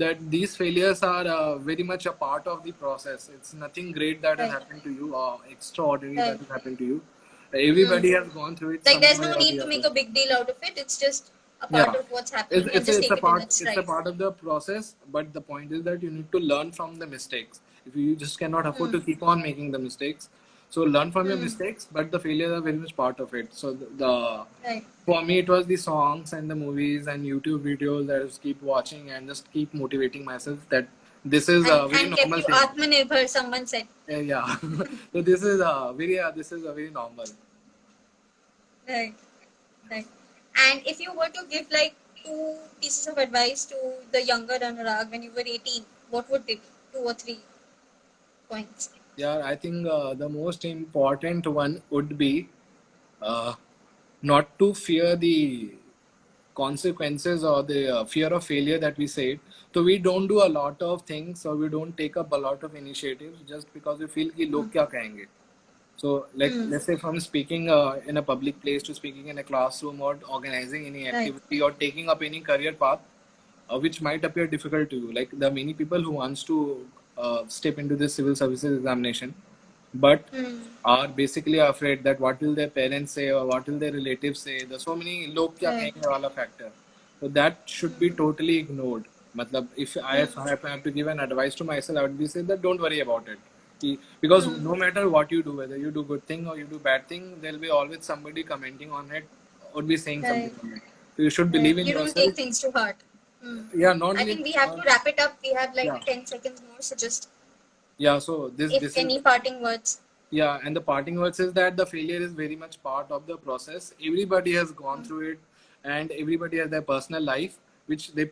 that these failures are very much a part of the process. It's nothing great that has Right. happened to you or extraordinary that Right. has happened to you. Mm. Everybody has gone through it Like some there's way no or the need to other. make a big deal out of it. It's just a part Yeah, of what's it's happening and it's a, just it's take a it in part its it's a stride. part of the process. But the point is that you need to learn from the mistakes. If you just cannot afford to Mm. keep on making the mistakes, so learn from your Mm. mistakes. But the failures are very much part of it. So the Right. for me, it was the songs and the movies and YouTube videos that I just keep watching and just keep motivating myself that this is And a very kept normal you thing. Atmanirbhar, someone said. Yeah. So this is a very normal. Right. Right. And if you were to give like two pieces of advice to the younger Anurag when you were 18, what would they be? 2 or 3 points. Yeah, I think the most important one would be uh, not to fear the consequences or the fear of failure that we said. So we don't do a lot of things or we don't take up a lot of initiatives just because we feel कि लोग क्या कहेंगे. So, like, Mm. let's say from speaking in a public place to speaking in a classroom or organizing any Right. activity or taking up any career path, which might appear difficult to you. Like there are many people who wants to step into this civil services examination, but Mm. are basically afraid that what will their parents say or what will their relatives say. There's so many log kya Right. kahenge wala factor. So that should be totally ignored. Matlab, if I, Mm. if I have to give an advice to myself, I would be saying that don't worry about it. Because Mm. no matter what you do, whether you do good thing or you do bad thing, there'll be always somebody commenting on it or be saying something Right. on it. So you should Right. believe in You don't take yourself. things to heart. Mm. Yeah, not I only think we have to wrap it up. We have yeah, like 10 seconds more. So just, yeah. So this if this is any parting words. yeah, and the parting words is that the failure is very much part of the process. Everybody has gone through it, and everybody has their personal life, which they